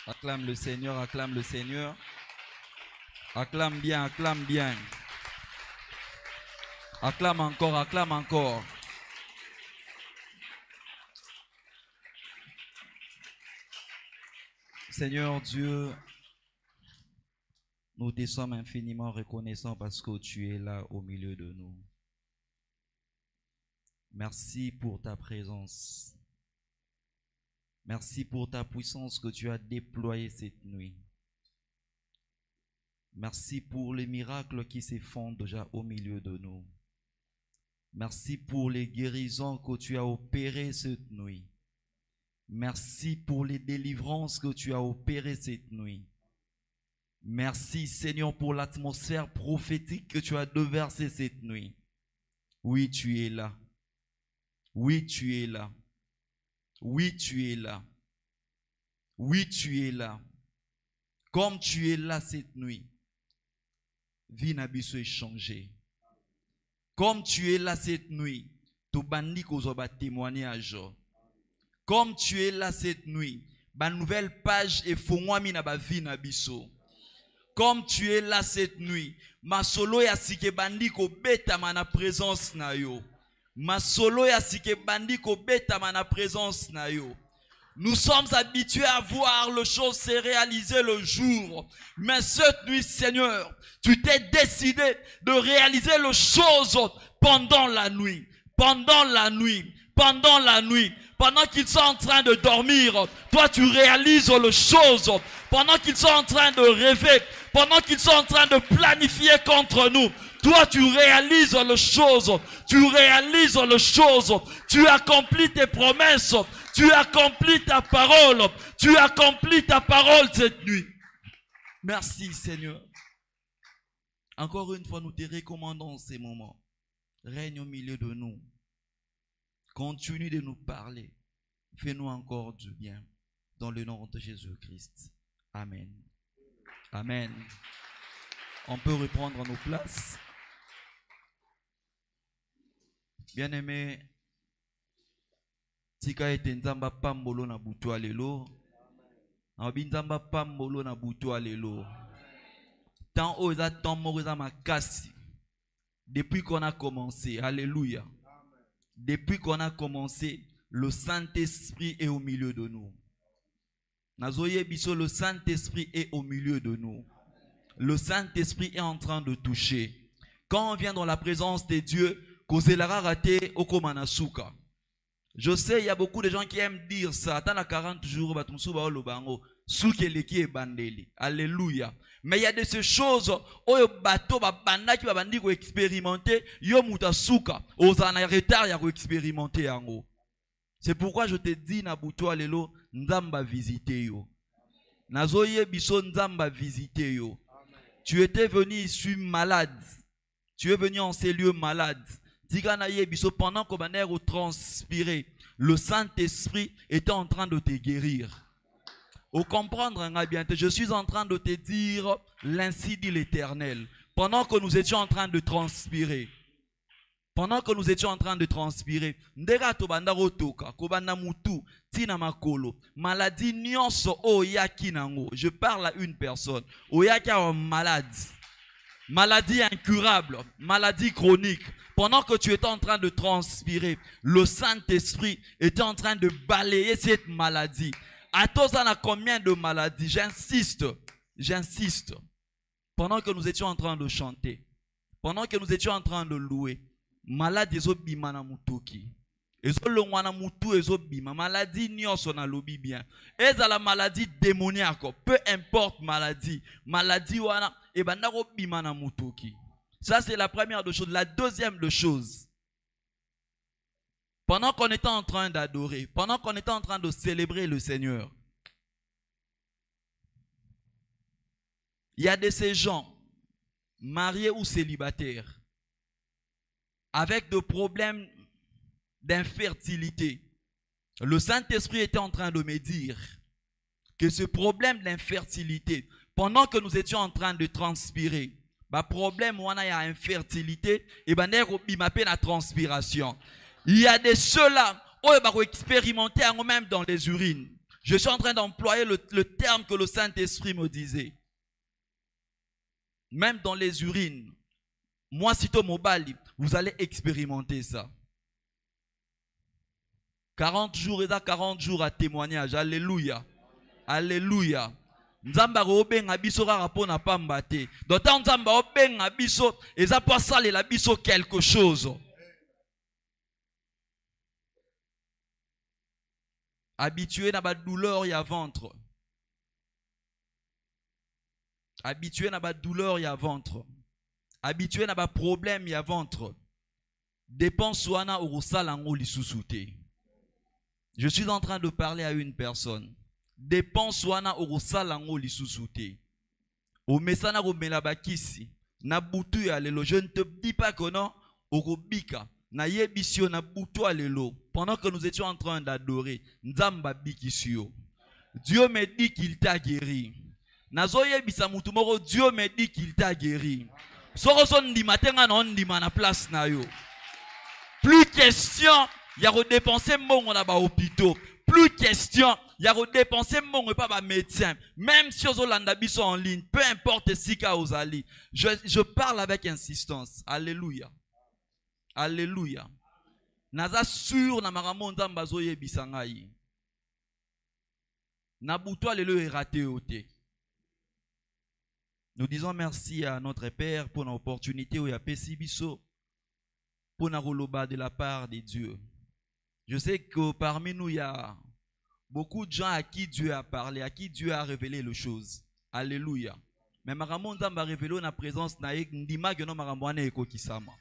Acclame le Seigneur, acclame le Seigneur. Acclame bien, acclame bien. Acclame encore, acclame encore. Seigneur Dieu, nous te sommes infiniment reconnaissants parce que tu es là au milieu de nous. Merci pour ta présence. Merci pour ta puissance que tu as déployée cette nuit. Merci pour les miracles qui se font déjà au milieu de nous. Merci pour les guérisons que tu as opérées cette nuit. Merci pour les délivrances que tu as opérées cette nuit. Merci Seigneur pour l'atmosphère prophétique que tu as déversée cette nuit. Oui, tu es là. Oui, tu es là. Oui, tu es là. Oui, tu es là. Comme tu es là cette nuit, vie n'a biso est changée. Comme tu es là cette nuit, tu bandis kozoba témoignage. Comme tu es là cette nuit, ba nouvelle page et fongwami na ba vie na biso. Comme tu es là cette nuit, ma solo ya sike bandi ko beta mana présence na yo. Ma solo ya sike bandi ko beta mana présence na yo. Nous sommes habitués à voir les choses se réaliser le jour. Mais cette nuit, Seigneur, tu t'es décidé de réaliser les choses pendant la nuit. Pendant la nuit. Pendant la nuit. Pendant qu'ils sont en train de dormir, toi tu réalises les choses. Pendant qu'ils sont en train de rêver, pendant qu'ils sont en train de planifier contre nous, toi tu réalises les choses. Tu réalises les choses. Tu accomplis tes promesses. Tu accomplis ta parole. Tu accomplis ta parole cette nuit. Merci Seigneur. Encore une fois, nous te recommandons ces moments. Règne au milieu de nous. Continue de nous parler. Fais-nous encore du bien. Dans le nom de Jésus-Christ. Amen. Amen. On peut reprendre nos places. Bien-aimé, tika ete nzamba pambolo na butu alelo. Abi nzamba pambolo na butu alelo. Tant oza tant moroza makasi. Depuis qu'on a commencé, alléluia. Depuis qu'on a commencé, le Saint-Esprit est au milieu de nous. Nazoye biso, le Saint-Esprit est au milieu de nous. Le Saint-Esprit est en train de toucher. Quand on vient dans la présence de Dieu, kozelara raté okomanasuka. Je sais, il y a beaucoup de gens qui aiment dire ça. Attends la 40 jours, batumsuba olobango. Soukeleki e bandeli. Alléluia. Mais il y a de ces choses, oyo bato babanda ki babandi ko expérimenter, yo mutasuka. Ozana retard ya ko expérimenter yango. C'est pourquoi je te dis na buto alelo nzamba visiter yo. Nazoye biso nzamba visiter yo. Tu étais venu ici malade. Tu es venu en ces lieux malades. Pendant qu'on va transpirer, le Saint-Esprit était en train de te guérir. Au comprendre, je suis en train de te dire l'ainsi dit l'Éternel. Pendant que nous étions en train de transpirer, maladie nyonso oyaki nango. Je parle à une personne. Oyaki a malade. Maladie incurable, maladie chronique. Pendant que tu étais en train de transpirer, le Saint-Esprit était en train de balayer cette maladie. À toi, on a combien de maladies? J'insiste. Pendant que nous étions en train de chanter, pendant que nous étions en train de louer, maladie ezobima na mutoki. Ezolongwa na mutu ezobima. Maladie nyonso na lobi bien. Eza la maladie démoniaque. Peu importe maladie. Maladie wana ebandako bima na mutoki. Ça, c'est la première des choses. La deuxième des choses, pendant qu'on était en train d'adorer, pendant qu'on était en train de célébrer le Seigneur, il y a de ces gens, mariés ou célibataires, avec des problèmes d'infertilité. Le Saint-Esprit était en train de me dire que ce problème d'infertilité, pendant que nous étions en train de transpirer, bah problème où on a infertilité et bah la transpiration. Il y a de ceux-là où ils vont expérimenter même dans les urines. Je suis en train d'employer le terme que le Saint-Esprit me disait. Même dans les urines. Moi, sitôt mobile, vous allez expérimenter ça. 40 jours et 40 jours à témoignage. Alléluia. Alléluia. Nzamba obenga biso kaka pona pamba te. D'autant nzamba obenga biso eza po salela biso quelque chose. Habitué na ba douleur ya ventre. Habitué na ba douleur ya ventre. Habitué na ba problème ya ventre. Dépense wana orosala ngo lisusu te. Je suis en train de parler à une personne. Dépense wana orosala ngo lisusu te. O mesana romela bakisi na butu ya lelo. Je ne te dis pas que non orobika na yebisio na butu ya lelo. Pendant que nous étions en train d'adorer, nzamba bikisio. Dieu me dit qu'il t'a guéri. Nazo yebisa mutu moko, Dieu me dit qu'il t'a guéri. Soko son ndima tenga na ndima na place na yo. Plus question il y a redépensé mon na ba hôpitaux. Plus question il y a redépensé mon pas ba médecin. Même si aux Hollandais sont en ligne, peu importe si ka ozali. Je parle avec insistance. Alléluia. Alléluia. Naza sur na maramonda mbazo yebisa ngai. Na buto lelo est raté oté. Nous disons merci à notre Père pour l'opportunité où il y a Pessibiso pour la roloba de la part de Dieu. Je sais que parmi nous, il y a beaucoup de gens à qui Dieu a parlé, à qui Dieu a révélé les choses. Alléluia. Mais Maramon Zamba révélé la présence naïk ndima que non Maramone eko kisama.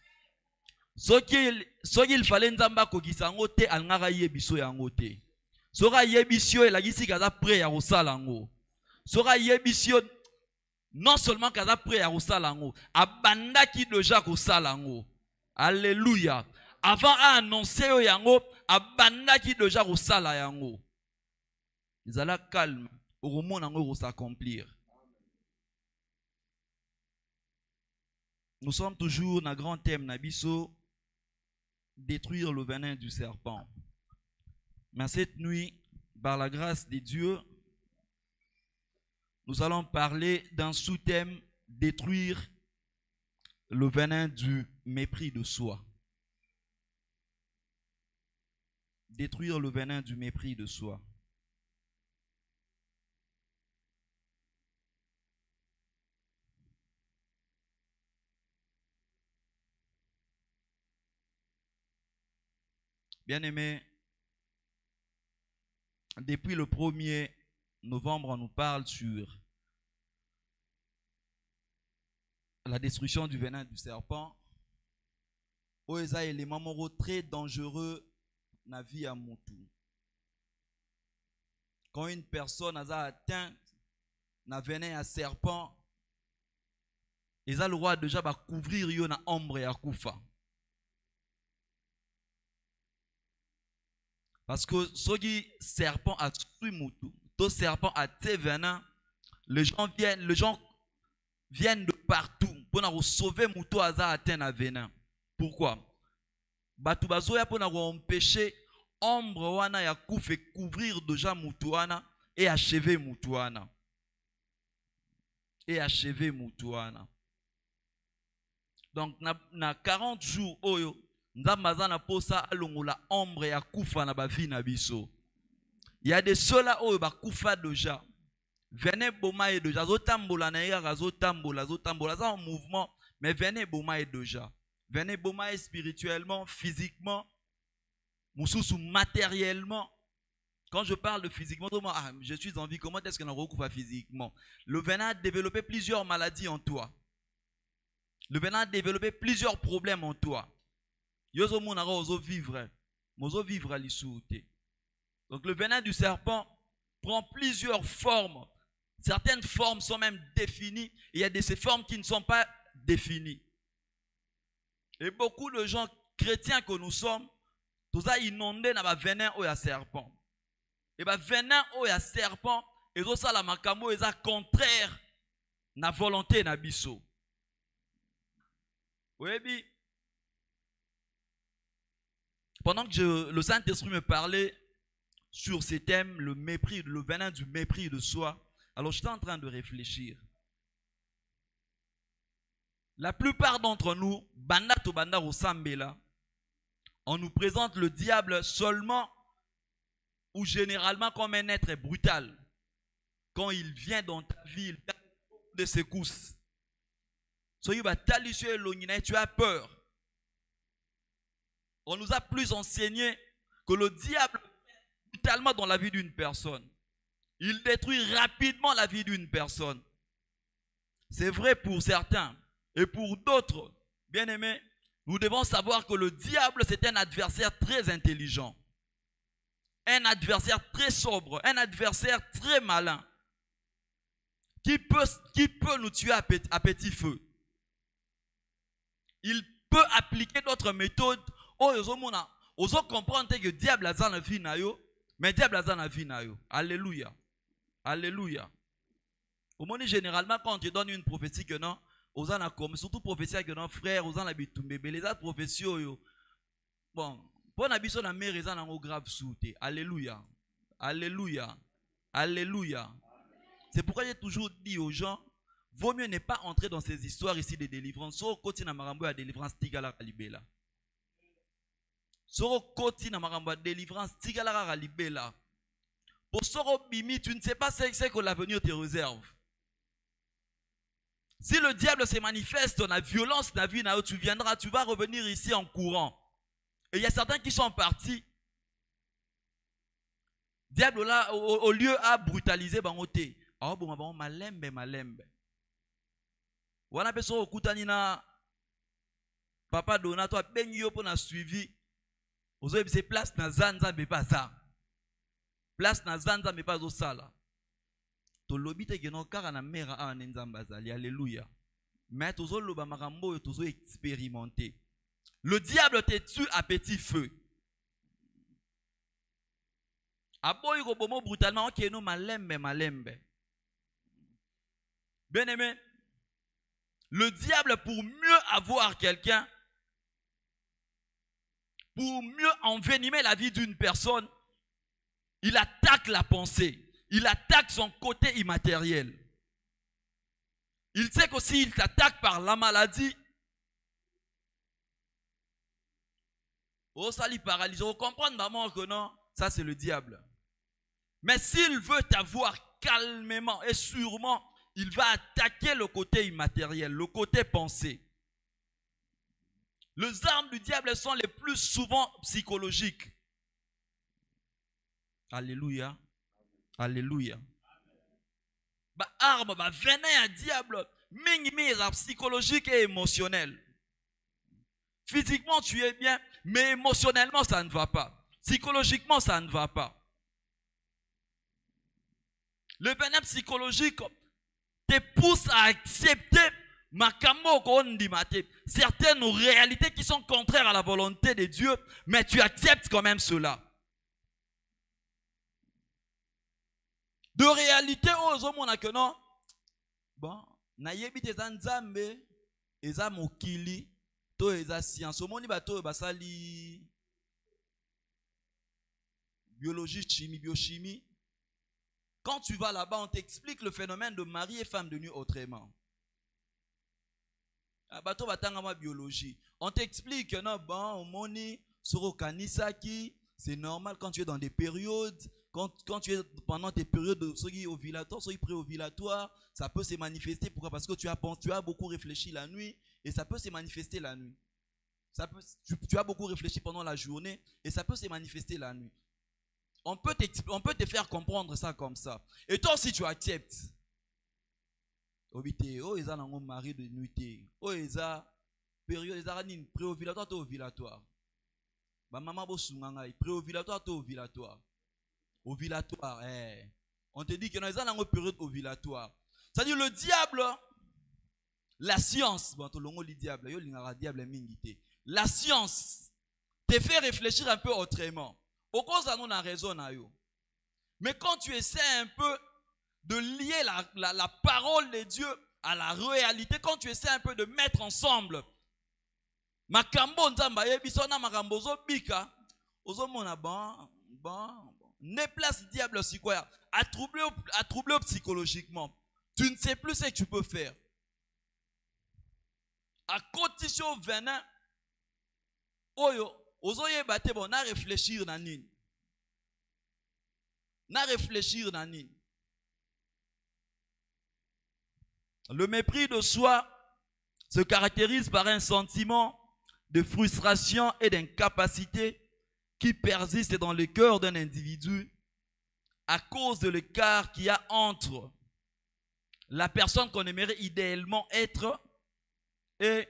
Ce qu'il fallait Nzamba ko kisango te alngara yebiso yango te. Sora yebisio la gisi kaza prêt ya rosalango. Sora yebisio non seulement kaza prêt ya rosalango, abanda ki déjà rosalango. Alléluia. Avant à annoncer au yango, abanda ki déjà rosala yango. Ils allaient calme, au roman nango s'accomplir. Nous sommes toujours dans le grand thème Nabiso, détruire le venin du serpent. Mais cette nuit, par la grâce de Dieu, nous allons parler d'un sous-thème, détruire le venin du mépris de soi. Détruire le venin du mépris de soi. Bien-aimés, depuis le 1er novembre, on nous parle sur la destruction du venin du serpent. Oeza élément très dangereux dans la vie à Moutou. Quand une personne a atteint un venin à serpent, ils ont le droit déjà de couvrir une ombre et à koufa. Parce que ce serpent a tué Moutou, tout serpent a tué venin, les gens viennent de partout pour sauver Moutou à atteindre un venin. Pourquoi? Batu bazoya pour empêcher ombre wana ya kouf et couvrir déjà Moutouana et achever Moutouana. Et achever Moutouana. Donc na 40 jours oyo nzambaza na posa alongola ombre ya koufa na ba vie na biso. Il y a des ceux-là oyo ba koufa déjà. Venez boma et déjà zotambola na yaka zotambola za en mouvement mais venez boma et déjà. Venez boma spirituellement, physiquement, moussousou matériellement. Quand je parle de physiquement, je suis en vie, comment est-ce qu'on recouvre physiquement? Le venin a développé plusieurs maladies en toi. Le venin a développé plusieurs problèmes en toi. Yozo monara ozo vivre. Mozo vivre à l'issouté. Donc le venin du serpent prend plusieurs formes. Certaines formes sont même définies. Et il y a de ces formes qui ne sont pas définies. Et beaucoup de gens chrétiens que nous sommes, tous ça inondés dans le venin ou ya serpent. Et le venin ou ya serpent, et tout ça la makamo est contraire na volonté na biso. Oui, pendant que le Saint-Esprit me parlait, sur ces thèmes, le mépris, le venin du mépris de soi. Alors j'étais en train de réfléchir. La plupart d'entre nous, banda to banda osambela, on nous présente le diable seulement ou généralement comme un être brutal. Quand il vient dans ta vie, il t'a de secousses. Tu as peur. On nous a plus enseigné que le diable brutalement dans la vie d'une personne. Il détruit rapidement la vie d'une personne. C'est vrai pour certains. Et pour d'autres, bien aimés, nous devons savoir que le diable, c'est un adversaire très intelligent. Un adversaire très sobre. Un adversaire très malin. Qui peut nous tuer à petit feu. Il peut appliquer d'autres méthodes. Oso comprendre que le diable a dans la vie na yo, mais diable a dans la vie na yo. Alléluia. Alléluia. Au moins généralement quand on te donne une prophétie que non, aux en a comme surtout prophétie que non frère, aux en a bitumbé, les autres prophéties yo. Bon, pour n'abisso na mère raison en grave souté. Alléluia. Alléluia. Alléluia. C'est pourquoi j'ai toujours dit aux gens, vaut mieux ne pas entrer dans ces histoires ici de délivrance. So koti na marambo ya délivrance tigala kalibela. So koti na marambo ya délivrance tigala kalibela. Pour Soro Bimi, tu ne sais pas ce que l'avenir te réserve. Si le diable se manifeste dans la violence de la vie, tu viendras, tu vas revenir ici en courant. Et il y a certains qui sont partis. Diable là, au lieu à brutaliser, bangote. Ah bon, bon, malembe, malembe. Wana peso okutanina papa dona toi ben yo pour na suivi. Ozo ebise place na zanza be pas ça. Place na zanza me pas au sala. To lobite geno kara na mera a nzamba zali. Alléluia. Mais tozo loba makambo yo tozo expérimenter. Le diable te tue à petit feu. Aboy ko bomo brutalement ok no malembe malembe. Bien aimé, le diable pour mieux avoir quelqu'un, pour mieux envenimer la vie d'une personne, il attaque la pensée. Il attaque son côté immatériel. Il sait que s'il t'attaque par la maladie, ça lui paralyse. Vous comprenez d'abord que non, ça c'est le diable. Mais s'il veut t'avoir calmement et sûrement, il va attaquer le côté immatériel, le côté pensée. Les armes du diable sont les plus souvent psychologiques. Alléluia. Alléluia. Bah arme, bah venin à diable, mingi psychologique et émotionnel. Physiquement tu es bien, mais émotionnellement ça ne va pas. Psychologiquement ça ne va pas. Le venin psychologique te pousse à accepter certaines réalités qui sont contraires à la volonté de Dieu, mais tu acceptes quand même cela. De réalité, bon, nayebi te nzambe eza mokili to eza science. Omoni bato basali biologie, chimie, biochimie. Quand tu vas là-bas, on t'explique le phénomène de mari et femme de nuit autrement. Bato batanga biologie. On t'explique que non, bon, omoni soro kanisaki, c'est normal quand tu es dans des périodes. Quand tu es pendant tes périodes ovulatoires, pré-ovulatoires, ça peut se manifester. Pourquoi? Parce que tu as beaucoup réfléchi la nuit et ça peut se manifester la nuit. Tu as beaucoup réfléchi pendant la journée et ça peut se manifester la nuit. On peut te faire comprendre ça comme ça. Et toi aussi tu acceptes. Oh, ils ont un mari de nuit. Oh, ils ont période pré-ovulatoire ou ovulatoire. Maman pré-ovulatoire ou ovulatoire. Ovulatoire, on te dit que nous avons une période ovulatoire. C'est-à-dire le diable, la science, la science te fait réfléchir un peu autrement. Au cause de nous, raison. Mais quand tu essaies un peu de lier la parole de Dieu à la réalité, quand tu essaies un peu de mettre ensemble makambo nzamba yebisona makambo zo bika ozomona bon Ne place diable aussi quoi? À troubler psychologiquement. Tu ne sais plus ce que tu peux faire. À condition venin, oyo, ozoye bate bon, na réfléchir na nini. Na réfléchir na nini. Le mépris de soi se caractérise par un sentiment de frustration et d'incapacité qui persiste dans le cœur d'un individu à cause de l'écart qu'il y a entre la personne qu'on aimerait idéalement être et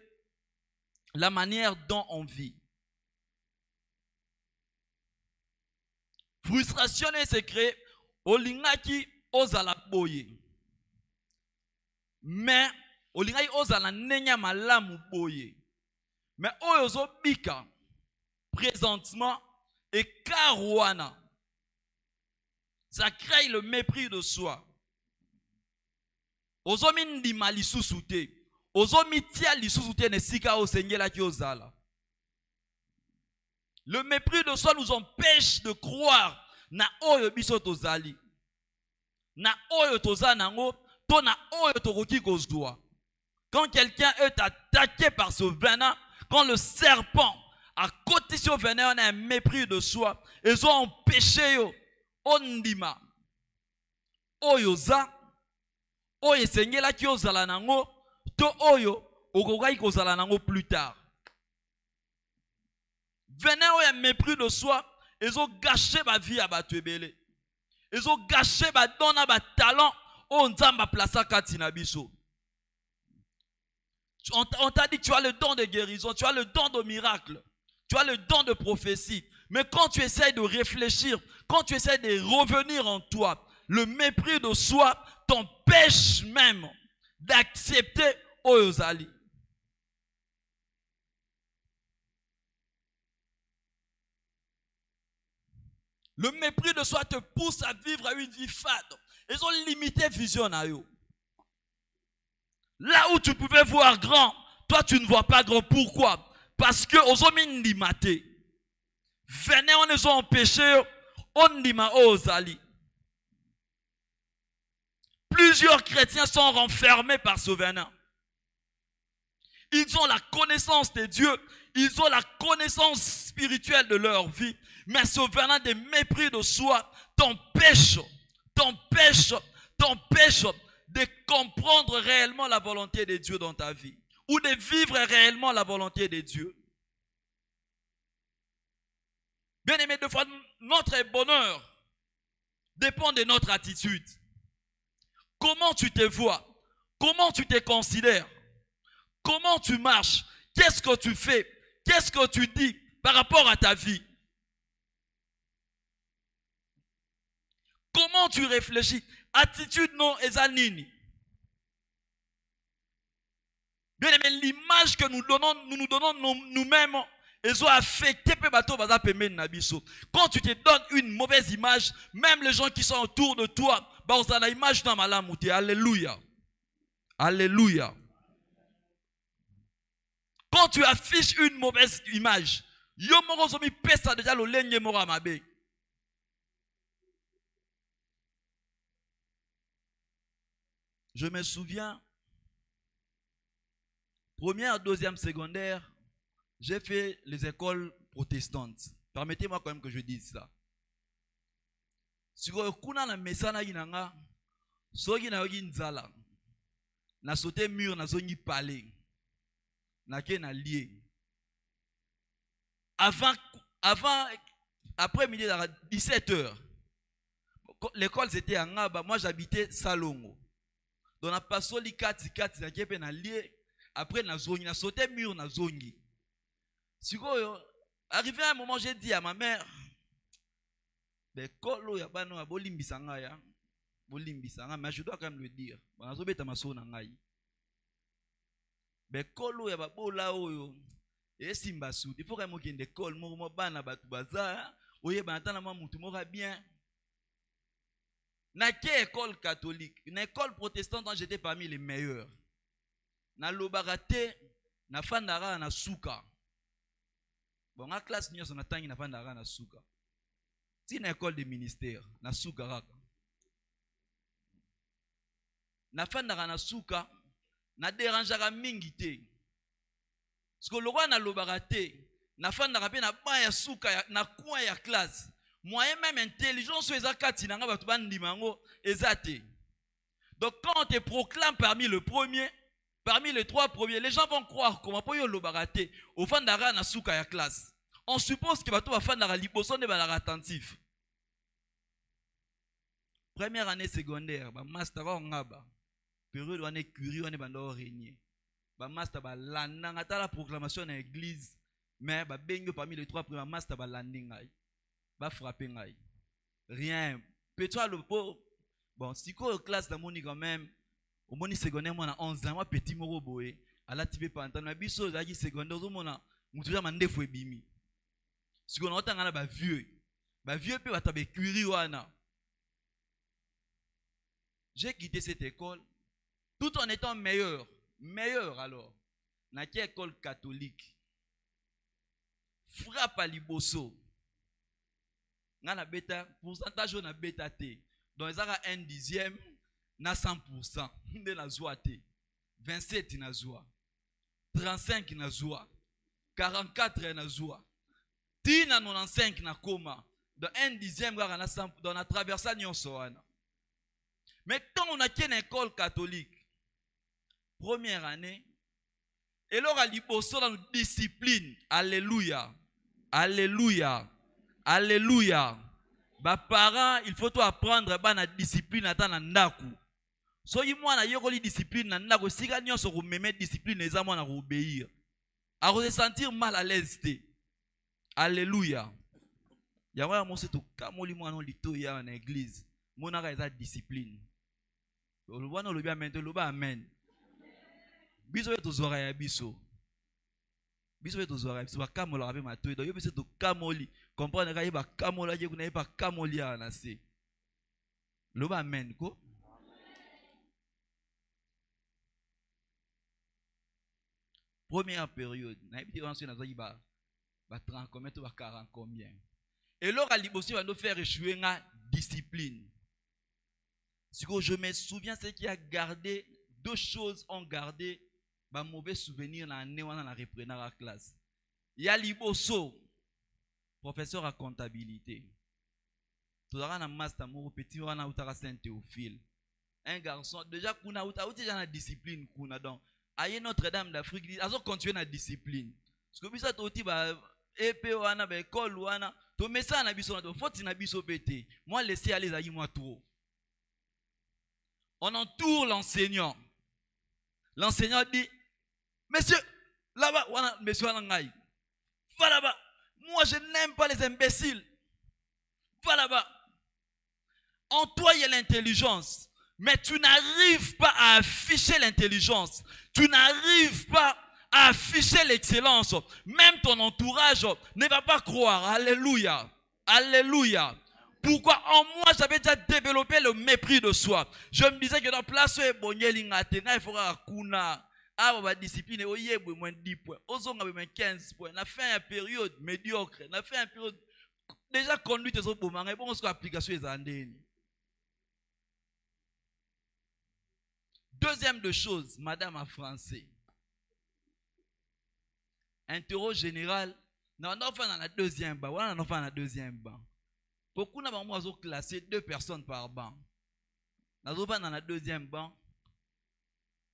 la manière dont on vit. Frustration se crée au lingaki ozala boye. Mais au lingaki ozala nenya malamu boye. Mais oyozo bika présentement et karouana. Ça crée le mépris de soi. Ozo mindima lisusu te. Ozo mitia lisusu te ne sika osengela ki ozala. Le mépris de soi nous empêche de croire na oyo biso tozali. Na oyo tozanango, to na oyo tokoki kozwa. Quand quelqu'un est attaqué par ce venin, quand le serpent à côté de ce venin, on a un mépris de soi, ils ont empêché yo ondima. Oyo za, oyo sengela ki ozala nango, to oyo okokai kozala nango plus tard. Venin oyo un mépris de soi, ils ont gâché ma vie à Batuebele. Ils ont gâché ma don à ma talent, on nzamba plaça katina biso. On t'a dit que tu as le don de guérison, tu as le don de miracle, tu as le don de prophétie. Mais quand tu essaies de réfléchir, quand tu essaies de revenir en toi, le mépris de soi t'empêche même d'accepter Oyozali. Le mépris de soi te pousse à vivre à une vie fade. Ils ont limité vision à eux. Là où tu pouvais voir grand, toi tu ne vois pas grand. Pourquoi? Parce que aux hommes limaté. Venez, on les a empêchés, on lima ozali. Plusieurs chrétiens sont renfermés par ce venin. Ils ont la connaissance de Dieu, ils ont la connaissance spirituelle de leur vie, mais ce venin de mépris de soi t'empêche de comprendre réellement la volonté de Dieu dans ta vie, ou de vivre réellement la volonté de Dieu. Bien aimé, deux fois, notre bonheur dépend de notre attitude. Comment tu te vois? Comment tu te considères? Comment tu marches? Qu'est-ce que tu fais? Qu'est-ce que tu dis par rapport à ta vie? Comment tu réfléchis? Attitude non ezanini. Bien aimé, l'image que nous nous donnons nous-mêmes, ils ont affecté quand tu te donnes une mauvaise image, même les gens qui sont autour de toi, ils ont la image dans malamouté. Alléluia. Alléluia. Quand tu affiches une mauvaise image, déjà le je me souviens, première, deuxième, secondaire, j'ai fait les écoles protestantes. Permettez-moi quand même que je dise ça. Si vous avez un message, vous avez un na sauté mur, na zone palais, na ken na lié. Après midi, 17h, l'école c'était à Ngaba, moi j'habitais Salongo. Donc na pasoli kati na kepe na lié, après na zone, na sauté mur, na zone. Si vous arrivé à un moment, j'ai dit à ma mère, mais je dois quand même le dire. Mais kolo ya babola oyo esimba sud il faut quand même qu'il y ait une école mo bana batu baza oye bana na mutu moko bien na quelle école catholique une école protestante dont j'étais parmi les meilleurs na lobarate na fandara na suka bon en classe nyo na tangi na fandara na suka C'est une école de ministère. Na soukaraka. Na fandaka na souka. Na dérangeaka mingi te. Parce que le roi na lobarate. Na fandaka pe na ba ya souka na coin ya classe. Moyen même intelligence eza kati na nga batu bandimango ezate. Donc quand on te proclame parmi le premier, parmi les 3 premiers, les gens vont croire comment pour yo lobarate au fandara na souka ya classe. On suppose que batu ba fandara liboso ne ba attentif. Première année secondaire, ba master on ngaba. Période on est curieux, on est bando régner. Ba master ba landa ngata la proclamation dans l'église, mais ba bengo parmi les 3 premiers master ba landing ngai. Ba frapper ngai. Rien. Peut-être le bon, si quoi classe dans mon quand même, au moni secondaire moi na 11 ans, moi petit moro boé, à la tibé pantan na biso za ki secondaire au mona, mutuja mandefo ebimi. Si qu'on entend ngana ba vieux pe batabe curieux wana. J'ai quitté cette école tout en étant meilleur. Meilleur alors. Dans quelle école catholique? Frappe à liboso. Ngana bêta, pourcentage na bêta T. Donc, ils ont 1/10, na 100%. De la joie T. 27 na joie. 35 na joie. 44 na joie. Tina 95 na coma. Dans 1/10, dans la traversée nyonsoana. Mais quand on a une école catholique, première année, et là, il y a une discipline. Alléluia. Alléluia. Alléluia. Bah, parents, il faut apprendre la discipline à Tanandaku. So, il y a une discipline, si vous avez discipline, les hommes vont obéir. À se sentir mal à l'aise. Alléluia. Il y a un moment où il y a une église. Mon a une discipline. Le roi no le bien maintenant le bas amen. Biso to zora ya biso. Biso to zora biso ba kamola avec ma toi. Donc yo biso to kamoli. Comprendre ka ba kamola je kuna ba kamoli ana se. Le bas amen ko. Première période, na biti on na zoyi ba 30 combien to ba 40 combien. Et là libosi va nous faire échouer nga discipline. Ce que je me souviens, c'est qu'il a gardé 2 choses, ont gardé un mauvais souvenir dans la repreneur à classe. Il y a Liboso, professeur à comptabilité. Tout le monde a master, mon petit, on a eu Saint-Théophile. Un garçon, déjà, on a eu la discipline. Donc, à Notre-Dame d'Afrique, ils ont continué la discipline. Parce que ça, tu as épée, on a école, on a tout, mais ça, on a besoin de faut que tu aies besoin de moi, laissez aller, ça y moi trop. On entoure l'enseignant. L'enseignant dit, monsieur, là-bas, monsieur, va là-bas. Moi, je n'aime pas les imbéciles. Va là-bas. En toi, il y a l'intelligence. Mais tu n'arrives pas à afficher l'intelligence. Tu n'arrives pas à afficher l'excellence. Même ton entourage ne va pas croire. Alléluia. Alléluia. Pourquoi en moi j'avais déjà développé le mépris de soi. Je me disais que dans la place où il faut kuna la discipline au moins 10 points. Ozonga moins 15 points. On a fait une période médiocre. On a fait une période déjà conduite aux autres moments. Et bon, on se application des années. Deuxième de chose, madame en français. Interro général. Non, on a fait dans la deuxième banc. Voilà, on a fait dans la deuxième banc. Beaucoup d'entre moi ont classé 2 personnes par banc. Nous avons dans la deuxième banc.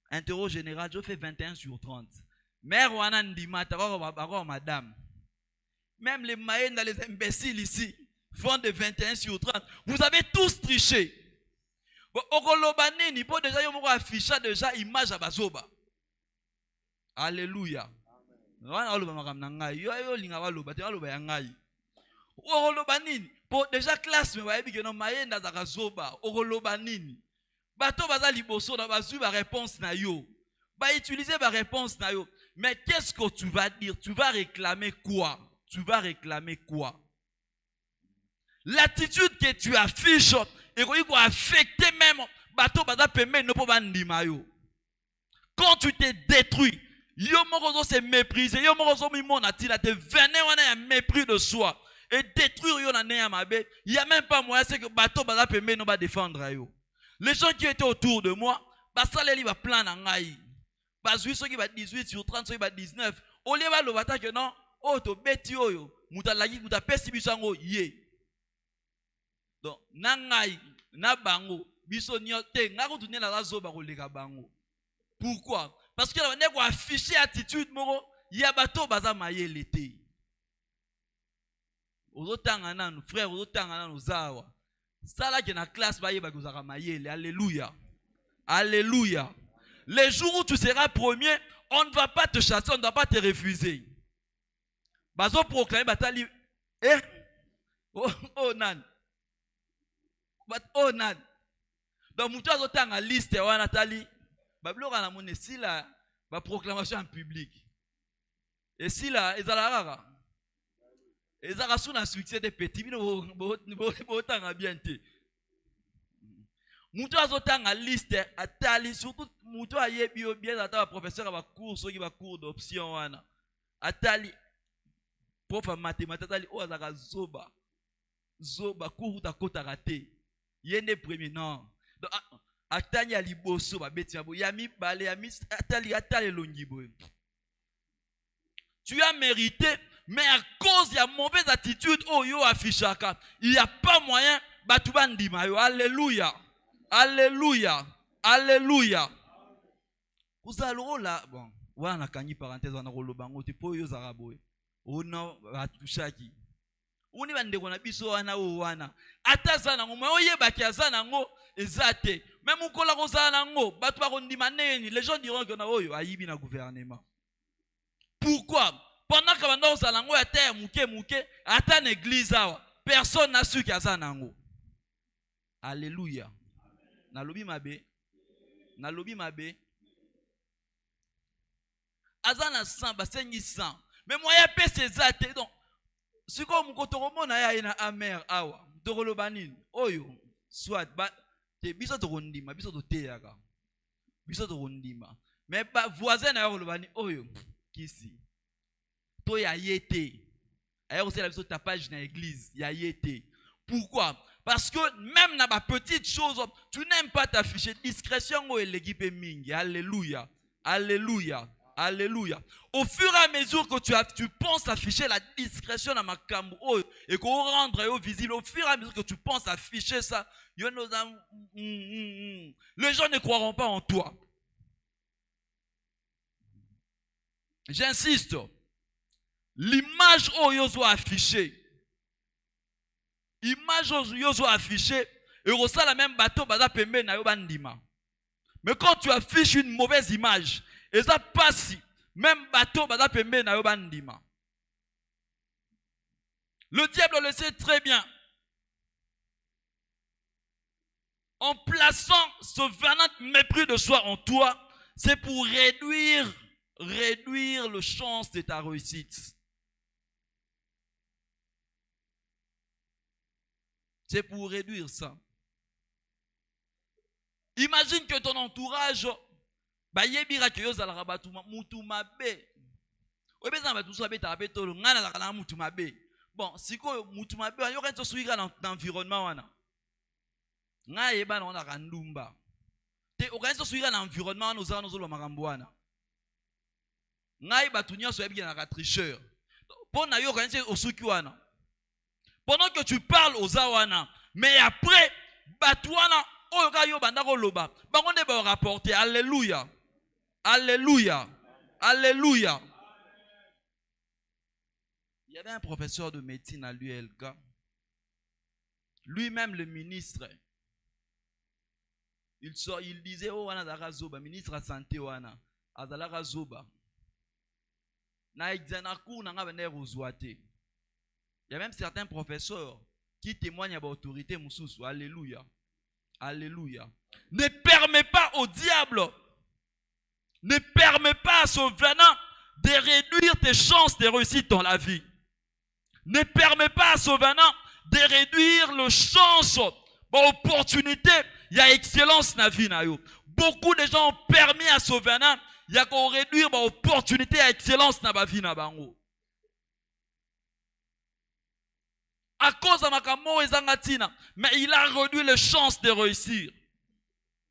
Interro général, je fais 21 sur 30. Mère Wana Ndima, madame. Même les maïens dans les imbéciles ici font de 21 sur 30. Vous avez tous triché. Ogolobanini, pour déjà yon afficher déjà image à bazoba. Alléluia. Pour déjà classe mais va que non maïenda za kazoba ogolobanini. Bato baza liboso na bazu ba réponse na yo. Ba utiliser ba réponse na yo. Mais qu'est-ce que tu vas dire? Tu vas réclamer quoi? Tu vas réclamer quoi? L'attitude que tu affiches et qu'il va affecter même bateau baza pembe no po bandima yo. Quand tu te détruis, yo morozo se mépriser, yo morozo mimona tina te vené wana ya mépris de soi. et détruire yo na neya mabe. Il n'y a même pas moyen c'est que bateau baza pembe no ba défendre yo. Les gens qui étaient autour de moi, basaleli ba plan na ngai. Bazui soki ba 18 sur 30 soki ba 19. Olie ba lobata que non, oh to beti oyo, muta lagi muta pesi biso ngo ye. Donc na ngai na bango biso nyote ngako tunye la zoba ko leka bango. Pourquoi? Parce que on est afficher attitude moko ya bato baza mayele te. Ozotanga nanu frère, ozotanga nanu zawa. Sala que na classe ba yeba kozaka mayele. Alléluia. Alléluia. Les jours où tu seras premier, on ne va pas te chasser, on ne va pas te refuser. Bazo proclamer batali oh nan. Oh nan. Donc mutu azotanga liste wana tali babloka na mone si la ba proclamation en public. Et si la ezalaka ezaka sous na succès des petits bino botanga bien te. Mutu azotanga liste atali surtout mutu ayebi bien ata professeur ba cours soki ba cours d'option wana. Atali prof mathématique atali o azaka zoba cours ta kota raté. Yende premier non. Donc atani ya liboso ba beti yabo yami bale yami atali longi boy. Tu as mérité, mais à cause de la mauvaise attitude oh yo affichaka, il n'y a pas moyen batubandi mayo. Alléluia. Alléluia. Alléluia. Vous allez là bon, wana kanyi parenthèse wana kolobango te po yo zaraboy. Ona batushaki. Uni bande kona biso wana o wana. Atazana ngo oyeba ki azana ngo ezate. Même ukola kozana ngo batu ba kondima neni, les gens diront que na oyo ayibi na gouvernement. Pourquoi? Pendant que banda ozala ngo ya terre muke ata na église awa, personne n'a su ki azana ngo. Alléluia. Na lobi mabe. Na lobi mabe. Azana 100 basengi 100. Mais moi ya pese ezate donc si comme kotoromona ya ina amer awa dorolobanine oyo soit ba te biso to rondima biso to teyaka biso to rondima mais ba voisin na yorolobani oyo kisi to ya yete ayo c'est la biso tapage na église ya yete. Pourquoi? Parce que même na ba petite chose tu n'aimes pas t'afficher discrétion ou l'équipe mingi. Alléluia. Alléluia. Alléluia. Au fur et à mesure que tu penses afficher la discrétion dans ma cambo et qu'on rendre visible, au fur et à mesure que tu penses afficher ça, les gens ne croiront pas en toi. J'insiste. L'image où soit affichée. Image où soit affichée. Et on sait la même bateau bada pembe na yo bandima. Mais quand tu affiches une mauvaise image, et ça passe, même bateau bada pembe na yo bandima. Le diable le sait très bien. En plaçant ce venant mépris de soi en toi, c'est pour réduire le chance de ta réussite. C'est pour réduire ça. Imagine que ton entourage, bayebira que yo zalaka batu mutu mabe. Obeza batu so beta beto ngana la kana mutu mabe. Bon, siko mutu mabe yo kanto suiga dans l'environnement wana. Nga yeba na ka ndumba. Te okanto suiga dans l'environnement wana ozana zolo makambo wana. Nga batu nyoso yebi na ka tricheur. Pona yo kanto osuki wana. Pendant que tu parles aux awana, mais après batu wana oyo bandako loba bangonde ba rapporter. Alléluia. Alléluia. Alléluia. Il y avait un professeur de médecine à l'ULK. Lui-même le ministre. Il disait oh wana zaka zoba ministre de santé wana azalaka zoba. Na exanaku na nga bana rozwate. Il y a même certains professeurs qui témoignent à l'autorité Moussous. Alléluia. Alléluia. Ne permets pas au diable, ne permets pas à ce venant de réduire tes chances de réussite dans la vie. Ne permets pas à ce venant de réduire les chances, l'opportunité, il y a excellence dans la vie. Beaucoup de gens ont permis à ce venant, il y a qu'on réduire l'opportunité à excellence dans la vie. à cause de Makamo et Zangatina, mais il a réduit les chances de réussir.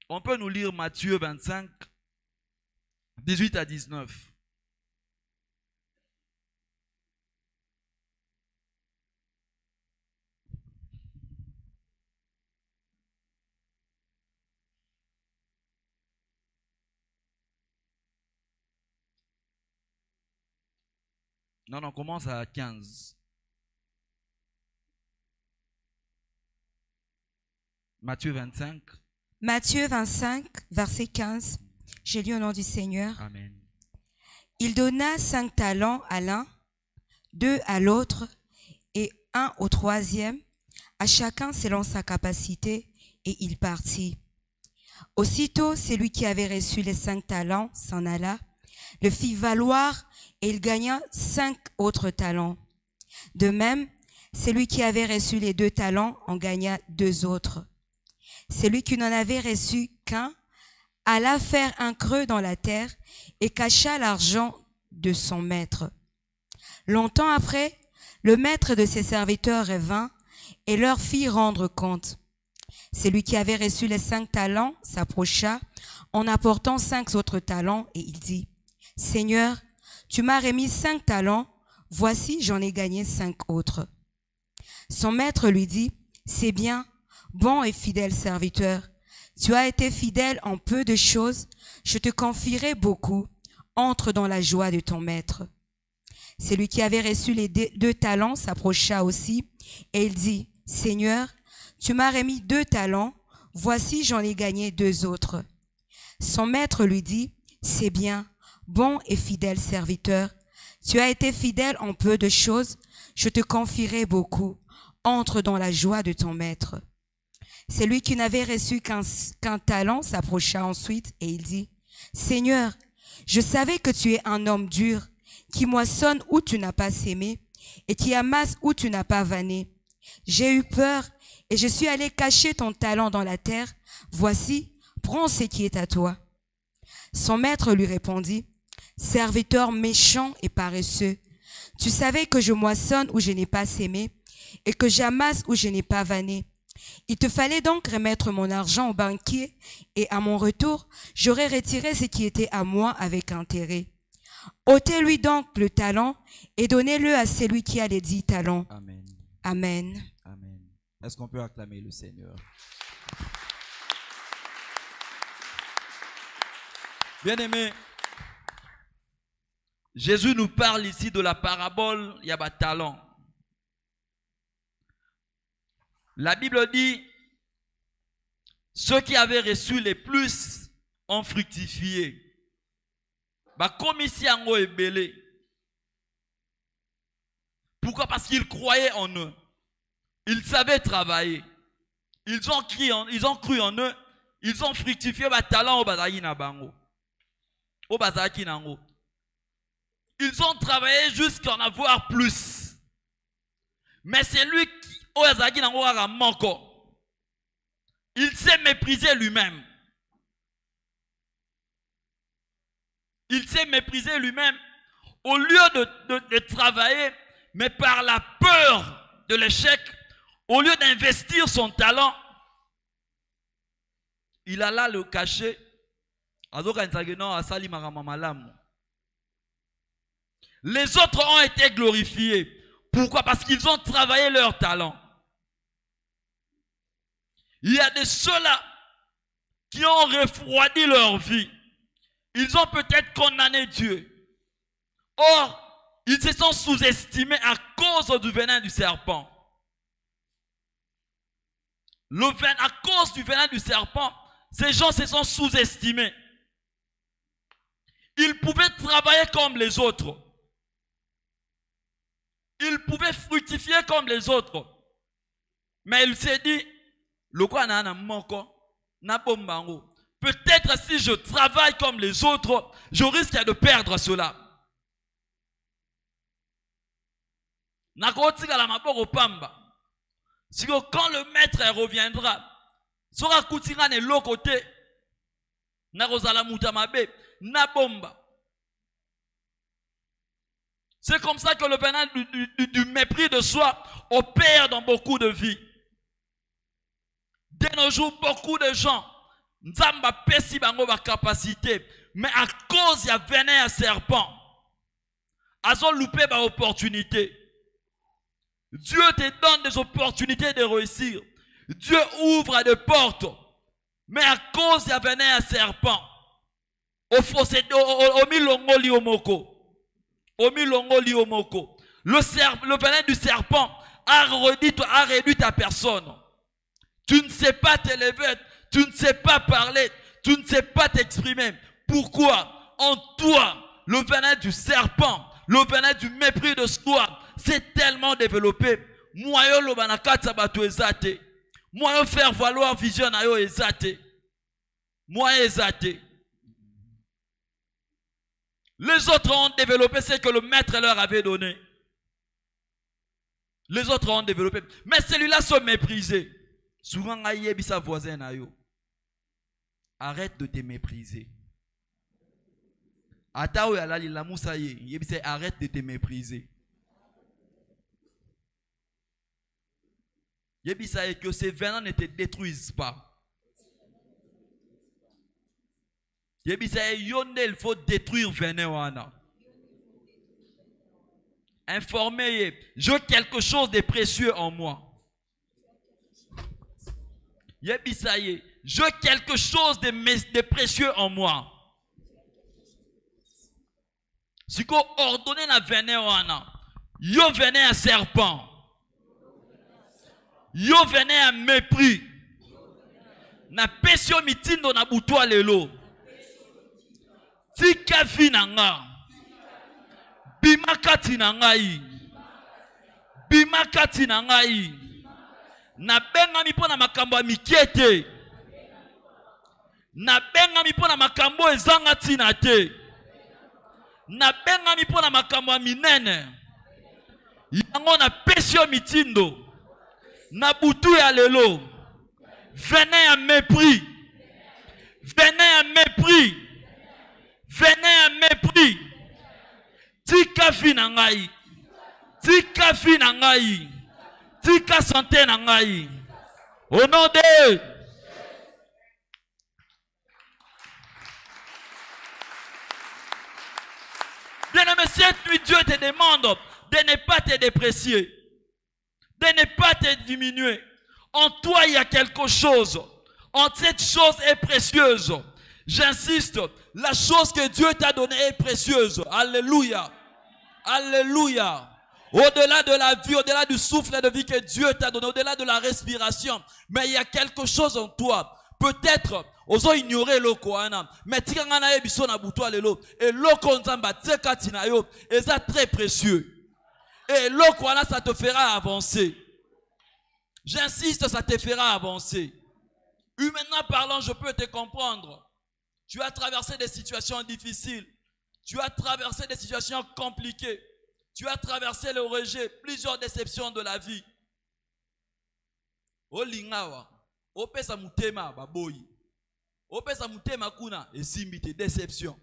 On peut nous lire Matthieu 25, 18 à 19. Non, on commence à 15. Matthieu 25. Matthieu 25, verset 15. J'ai lu au nom du Seigneur. Amen. Il donna 5 talents à l'un, 2 à l'autre et 1 au troisième, à chacun selon sa capacité, et il partit. Aussitôt, celui qui avait reçu les 5 talents s'en alla, le fit valoir et il gagna 5 autres talents. De même, celui qui avait reçu les 2 talents en gagna 2 autres. Celui qui n'en avait reçu qu'un alla faire un creux dans la terre et cacha l'argent de son maître. Longtemps après, le maître de ses serviteurs revint et leur fit rendre compte. Celui qui avait reçu les 5 talents s'approcha en apportant 5 autres talents et il dit, « Seigneur, tu m'as remis 5 talents, voici j'en ai gagné 5 autres. » Son maître lui dit, « C'est bien, bon et fidèle serviteur, tu as été fidèle en peu de choses, je te confierai beaucoup, entre dans la joie de ton maître. » Celui qui avait reçu les 2 talents s'approcha aussi et il dit, « Seigneur, tu m'as remis 2 talents, voici j'en ai gagné 2 autres. » Son maître lui dit, « C'est bien, bon et fidèle serviteur, tu as été fidèle en peu de choses, je te confierai beaucoup, entre dans la joie de ton maître. » Celui qui n'avait reçu qu'un talent s'approcha ensuite et il dit, « Seigneur, je savais que tu es un homme dur, qui moissonne où tu n'as pas sémé et qui amasse où tu n'as pas vanné. J'ai eu peur et je suis allé cacher ton talent dans la terre. Voici, prends ce qui est à toi. » Son maître lui répondit, « Serviteur méchant et paresseux, tu savais que je moissonne où je n'ai pas sémé et que j'amasse où je n'ai pas vanné. Il te fallait donc remettre mon argent au banquier et à mon retour, j'aurais retiré ce qui était à moi avec intérêt. Ôtez-lui donc le talent et donnez-le à celui qui a les 10 talents. » Amen. Amen. Amen. Est-ce qu'on peut acclamer le Seigneur? Bien-aimés, Jésus nous parle ici de la parabole Yaba talent. La Bible dit, ceux qui avaient reçu les plus ont fructifié. Comme ici en haut est belé. Pourquoi? Parce qu'ils croyaient en eux. Ils savaient travailler. Ils ont cru en eux. Ils ont fructifié ba talent au bazaki na bango. Au bazaki nango. Ils ont travaillé jusqu'à en avoir plus. Mais c'est lui qui au bazaki nango a manko. Il s'est méprisé lui-même. Il s'est méprisé lui-même. Au lieu de travailler, mais par la peur de l'échec, au lieu d'investir son talent, il alla le cacher. Les autres ont été glorifiés. Pourquoi? Parce qu'ils ont travaillé leur talent. Il y a de ceux-là qui ont refroidi leur vie. Ils ont peut-être condamné Dieu. Or, ils se sont sous-estimés à cause du venin du serpent. À cause du venin du serpent, ces gens se sont sous-estimés. Ils pouvaient travailler comme les autres. Ils pouvaient fructifier comme les autres. Mais il s'est dit, peut-être si je travaille comme les autres, je risque de perdre cela. Si quand le maître reviendra, sera kutinga ne l'autre na rozala mutamabe na bomba. C'est comme ça que le venin du mépris de soi opère dans beaucoup de vies. De nos jours, beaucoup de gens, Nzamba pesi bango ba capacité, mais à cause il y a venin à serpent, ils ont loupé ba opportunité. Dieu te donne des opportunités de réussir. Dieu ouvre des portes, mais à cause il y a venin à serpent, au milongo li omoko. Le venin du serpent a réduit ta personne. Tu ne sais pas t'élever, tu ne sais pas parler, tu ne sais pas t'exprimer. Pourquoi? En toi, le venin du serpent, le venin du mépris de soi, c'est tellement développé. Moi, le banakata bato ezate. Moi, faire valoir vision na yo ezate. Moi, ezate. Les autres ont développé ce que le maître leur avait donné. Les autres ont développé. Mais celui-là se méprisé. Souvent, sa voisin na yo. Arrête de te mépriser. Arrête de te mépriser. Que ces venins ne te détruisent pas. Il faut détruire venin. Informez, j'ai quelque chose de précieux en moi. J'ai quelque chose de précieux en moi. Si vous ordonnez la venin, yo venin à serpent. Yo venin à mépris. Na pesio mitindo na butwa lelo. Tika vinanga. Bimakati nangai. Bimakati nangai. Na benga mi pona makambo mikiete. Na benga mi pona makambo ezanga tina te. Na benga mi pona makambo minene. Yango na pesio mitindo. Na butu ya lelo. Venez à mépris. Venez à mépris. Venez à mépris. Tika finangai. Tika finangai. Tika santé nangai. Au nom de bien-aimé, cette nuit, Dieu te demande de ne pas te déprécier. De ne pas te diminuer. En toi, il y a quelque chose. En cette chose est précieuse. J'insiste, la chose que Dieu t'a donnée est précieuse. Alléluia. Alléluia. Au-delà de la vie, au-delà du souffle de vie que Dieu t'a donné, au-delà de la respiration. Mais il y a quelque chose en toi. Peut-être, ozo ignorer le koana. Mais tingana ebiso na buto lelo. Et le konzamba tseka tinayo. Et ça très précieux. Et le koana, ça te fera avancer. J'insiste, ça te fera avancer. Humainement parlant, je peux te comprendre. Tu as traversé des situations difficiles. Tu as traversé des situations compliquées. Tu as traversé le rejet, plusieurs déceptions de la vie. Olingawa, opesa mutema baboyi. Opesa mutema kuna esimbite déception.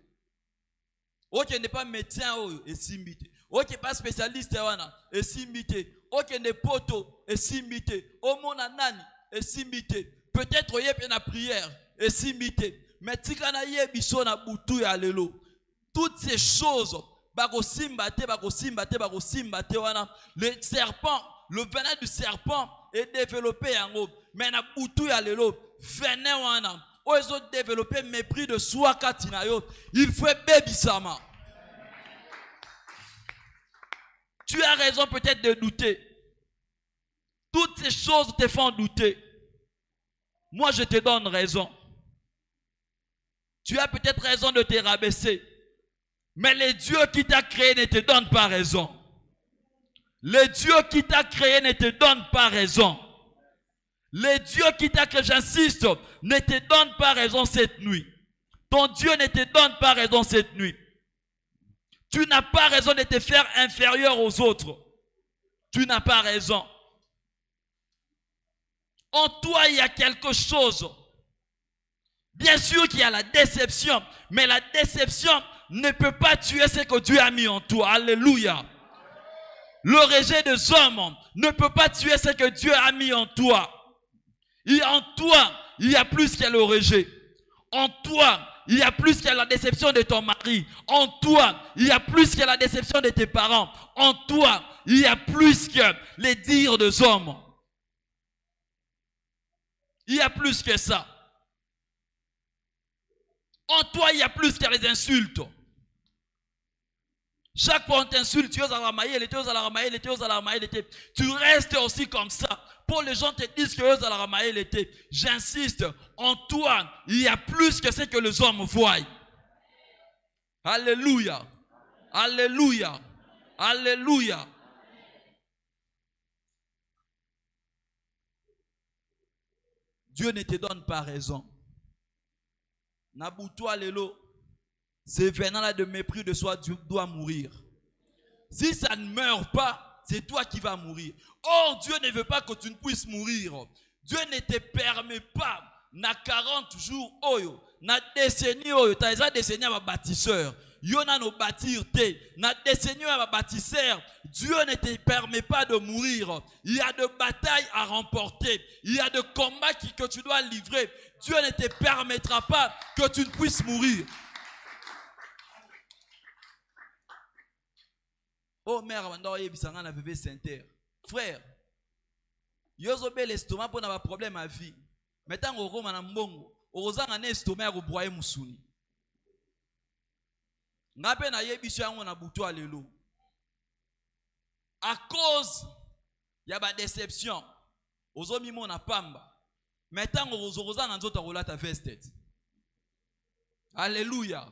Ok, n'est pas médecin esimbite. Ok, pas spécialiste wana esimbite. Ok, n'est poto esimbite. Omona nani esimbite. Peut-être yep na prière esimbite. Mais tikana yebiso na butu ya lelo. Toutes ces choses, le serpent, le venin du serpent est développé en haut. Mais na butu ya lelo, venin wana, ils ont développé mépris de soi katinayo. Il faut bébisama. Tu as raison peut-être de douter. Toutes ces choses te font douter. Moi, je te donne raison. Tu as peut-être raison de te rabaisser. Mais le Dieu qui t'a créé ne te donne pas raison. Le Dieu qui t'a créé ne te donne pas raison. Le Dieu qui t'a créé, j'insiste, ne te donne pas raison cette nuit. Ton Dieu ne te donne pas raison cette nuit. Tu n'as pas raison de te faire inférieur aux autres. Tu n'as pas raison. En toi, il y a quelque chose. Bien sûr qu'il y a la déception, mais la déception ne peut pas tuer ce que Dieu a mis en toi. Alléluia. Le rejet des hommes ne peut pas tuer ce que Dieu a mis en toi. En toi, il y a plus qu'il y a le rejet. En toi, il y a plus qu'il y a la déception de ton mari. En toi, il y a plus qu'il y a la déception de tes parents. En toi, il y a plus que les dires des hommes. Il y a plus que ça. En toi, il y a plus qu'il y a les insultes. Chaque fois on t'insulte, tu restes aussi comme ça. Pour les gens te disent que j'insiste, en toi, il y a plus que ce que les hommes voient. Alléluia. Alléluia. Alléluia. Dieu ne te donne pas raison. Naboutoua lelo. C'est venant là de mépris de soi, tu dois mourir. Si ça ne meurt pas, c'est toi qui vas mourir. Or, Dieu ne veut pas que tu ne puisses mourir. Dieu ne te permet pas, na 40 jours, oyo, na décennie, oyo, t'as déjà décennie à ma bâtisseur. Yona no bâtir te, na décennie à ma bâtisseur. Dieu ne te permet pas de mourir. Il y a de batailles à remporter. Il y a de combats que tu dois livrer. Dieu ne te permettra pas que tu ne puisses mourir. Oh mère, frère, yozo bel estomac pour n'avoir problème à vie. Maintenant au Roma mbongo, ozanga un estomac au boye musuni. Ngape na yebiso yango na butu alelo. À cause y a ba déception, ozo mimo na pamba. Maintenant ozanga nzoto rolata vested. Alléluia.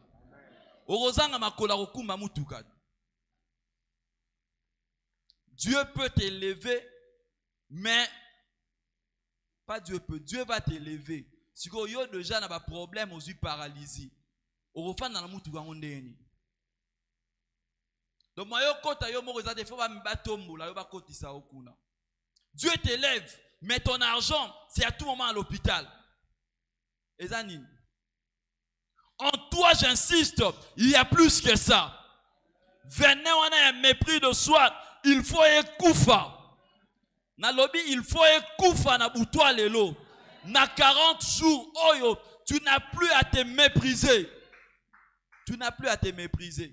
Ozanga makola rokumba mutuka. Dieu peut t'élever, mais pas Dieu peut. Dieu va t'élever. Si tu as déjà un problème aux yeux paralysie, au refant dans la moutou gangondeni. Donc moi Dieu t'élève, mais ton argent c'est à tout moment à l'hôpital. En toi j'insiste, il y a plus que ça. Venez on a un mépris de soi. Il faut écoufa. Na lobby, il faut écoufa na boutoua lelo. Na 40 jours, oyo, tu n'as plus à te mépriser. Tu n'as plus à te mépriser.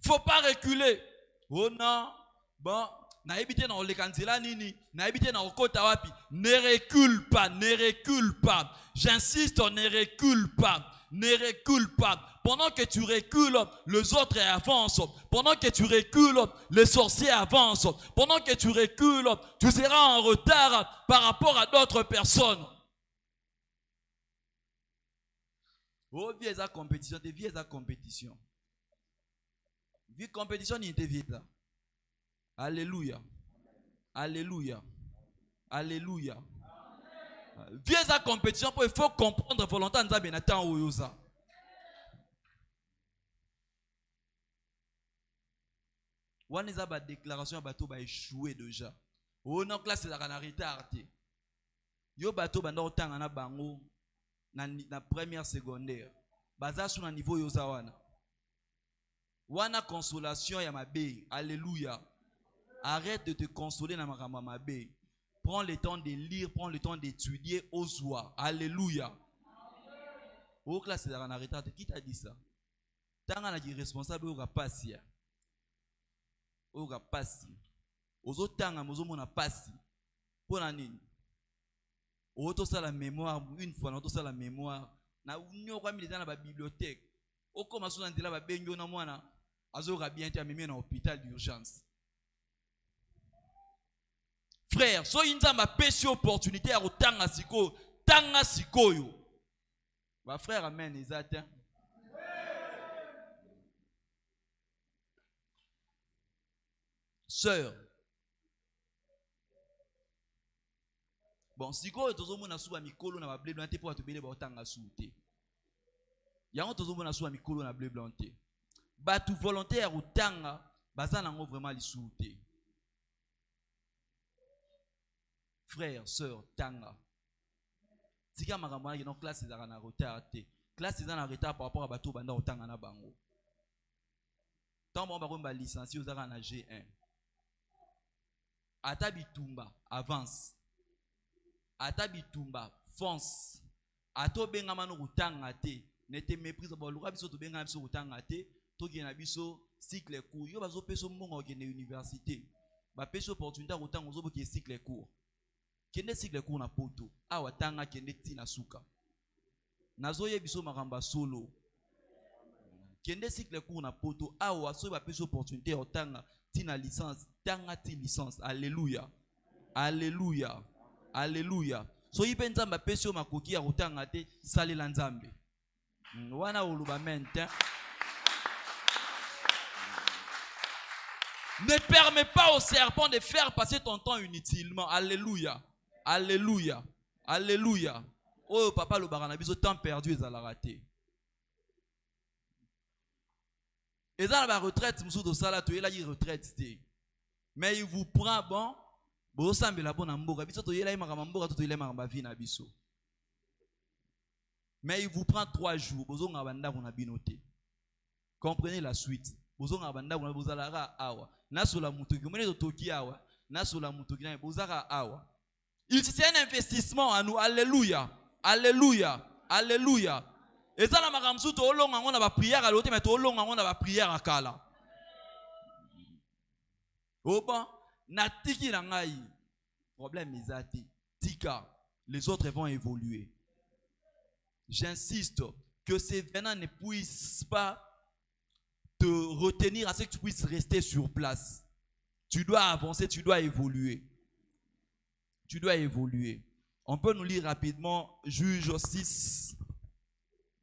Faut pas reculer. Oh non, bon, na ebité na olekanzela nini, na ebité na okota wapi. Ne recule pas, ne recule pas. J'insiste, ne recule pas. Ne recule pas. Pendant que tu recules, les autres avancent. Pendant que tu recules, les sorciers avancent. Pendant que tu recules, tu seras en retard par rapport à d'autres personnes. Oh, vie à compétition, des vie à compétition. Vie compétition, il était vite là. Alléluia. Alléluia. Alléluia. Vie à compétition, il faut comprendre volontairement ça benatan oyosa. Wana eza ba déclaration ya bato ba échoué déjà. Oh non classe la na retard te. Yo bato banda otanga na bango na première secondaire. Baza sur na niveau yoza wana. Wana consolation ya mabe. Alléluia. Arrête de te consoler na makambo mabe. Prends le temps de lire, prends le temps d'étudier aux joies. Alléluia. Oh classe la na retard te. Qui t'a dit ça? Tanga na responsable au rapacia. Oga pasi ozotanga mozomona pasi pona nini oto sala mémoire une fois na oto sala mémoire na nyoko amileta na ba bibliothèque okoma sona ndela ba bengo na mwana azoka bien te amemi na hôpital d'urgence. Frère, so inzamba pesi opportunité ya kotanga sikoyo tanga sikoyo ba frère amen ezata. Sœur. Bon, si quoi tozomona suba mikolo na ba blé blanc te po atobele ba otanga souté. Yango tozomona suba mikolo na blé blanc te. Ba tout volontaire otanga baza nango vraiment li souté. Frère, sœur, tanga. Tika makambo na non classe ezaka na retard te. Classe eza na retard par rapport à bato banda otanga na bango. tant bon ba licencié aux arana G1. Ata bitumba avance. Ata bitumba fonce. Ato benga mano rutanga te. Nete méprise ba luka biso to benga biso rutanga te. To gena biso cycle court. Yo bazo peso mbongo gene université. Ba peso opportunité rutanga ozo boki cycle court. Kende cycle court na poto. Awa tanga kende tina suka. Nazo ye biso maramba solo. Kende cycle court na poto. Awa so ba peso opportunité otanga tina licence. Tanga ti licence. Alléluia. Alléluia. Alléluia. So ipe nzamba peso makoki ya rutanga te sali la nzambe. Wana uluba mente. Ne permets pas au serpent de faire passer ton temps inutilement. Alléluia. Alléluia. Alléluia. Oh papa le baranabiso temps perdu et à la raté. Et dans la retraite, monsieur de Salah, tu es là, il retraite. Mais il vous prend bon. Bon semble la bonne amboga. Biso to yela ima mamboga to yela ma vie na biso. Mais il vous prend 3 jours. Bozo ngabanda kuna binote. Comprenez la suite. Bozo ngabanda kuna bozalara awa. Nasola mutoki mone to toki awa. Nasola mutoki na bozara awa. C'est un investissement à nous. Alléluia. Alléluia. Alléluia. Et ça, la maramsu, to olonga ngona ba prière à l'autre, mais to olonga ngona ba prière à kala. Oba, na tiki na ngai. Problème misati. Tika. Les autres vont évoluer. J'insiste que ces venants ne puissent pas te retenir à ce que tu puisses rester sur place. Tu dois avancer, tu dois évoluer. Tu dois évoluer. On peut nous lire rapidement Juge 6,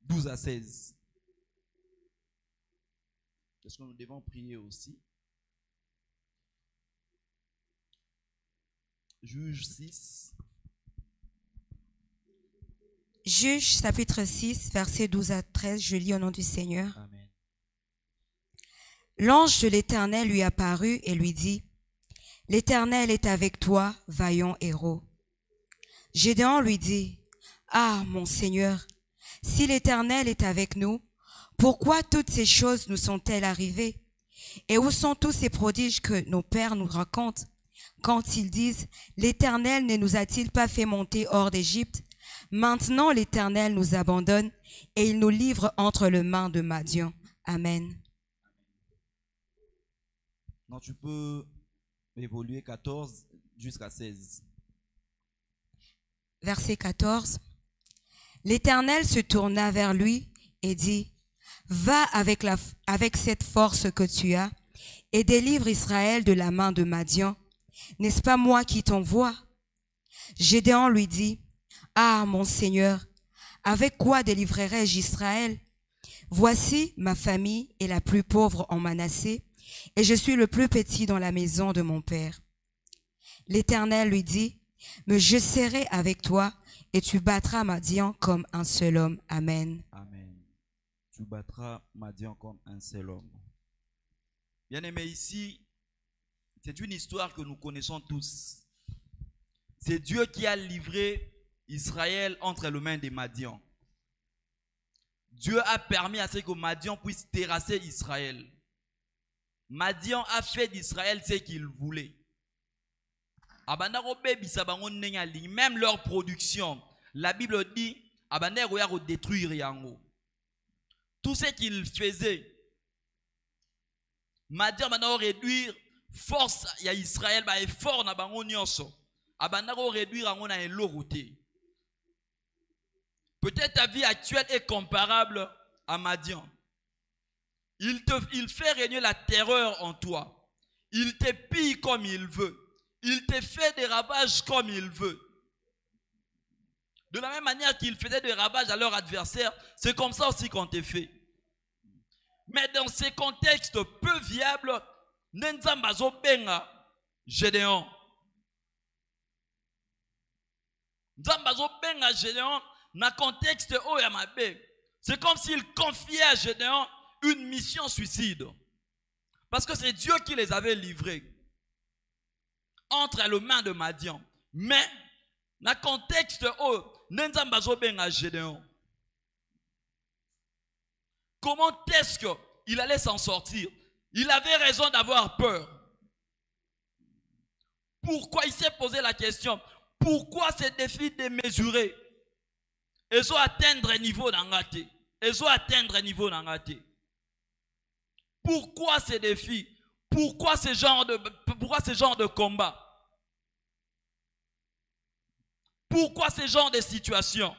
12 à 16. Est-ce que nous devons prier aussi? Juge 6. Juge chapitre 6, versets 12 à 13, je lis au nom du Seigneur. Amen. L'ange de l'Éternel lui apparut et lui dit, « L'Éternel est avec toi, vaillant héros. » Gédéon lui dit, « Ah, mon Seigneur, si l'Éternel est avec nous, pourquoi toutes ces choses nous sont-elles arrivées? Et où sont tous ces prodiges que nos pères nous racontent, quand ils disent, « L'Éternel ne nous a-t-il pas fait monter hors d'Égypte? Maintenant l'Éternel nous abandonne et il nous livre entre les mains de Madian. » Amen. Non, tu peux évoluer 14 jusqu'à 16. Verset 14. L'Éternel se tourna vers lui et dit, « Va avec cette force que tu as et délivre Israël de la main de Madian. N'est-ce pas moi qui t'envoie? » Gédéon lui dit, « Ah, mon Seigneur, avec quoi délivrerai-je Israël? Voici, ma famille est la plus pauvre en Manassé, et je suis le plus petit dans la maison de mon père. » L'Éternel lui dit, « Mais je serai avec toi, et tu battras Madian comme un seul homme. » Amen. Amen. Tu battras Madian comme un seul homme. Bien aimé, ici, c'est une histoire que nous connaissons tous. C'est Dieu qui a livré Israël entre les mains des Madians. Dieu a permis à ce que Madian puisse terrasser Israël. Madian a fait d'Israël ce qu'il voulait. Même leur production, la Bible dit, détruire yango. Tout ce qu'il faisait, Madian va réduire force à Israël, effort na bango nyonso. Abandako réduire yango na eloroté. Peut-être ta vie actuelle est comparable à Madian. Il fait régner la terreur en toi. Il te pille comme il veut. Il te fait des ravages comme il veut. De la même manière qu'il faisait des ravages à leur adversaire, c'est comme ça aussi qu'on te fait. Mais dans ces contextes peu viables, Nenzambazo benga Gédéon. Nzambazo benga Gédéon. Dans le contexte c'est comme s'il confiait à Gédéon une mission suicide. Parce que c'est Dieu qui les avait livrés entre les mains de Madian. Mais dans le contexte Gédéon, comment est-ce qu'il allait s'en sortir? Il avait raison d'avoir peur. Pourquoi il s'est posé la question? Pourquoi ces défis démesurés? Ils ont atteindre un niveau d'angaté. Ils ont atteindre un niveau d'angaté. Pourquoi ces défis? Pourquoi ce genre de combat? Pourquoi ce genre de situation?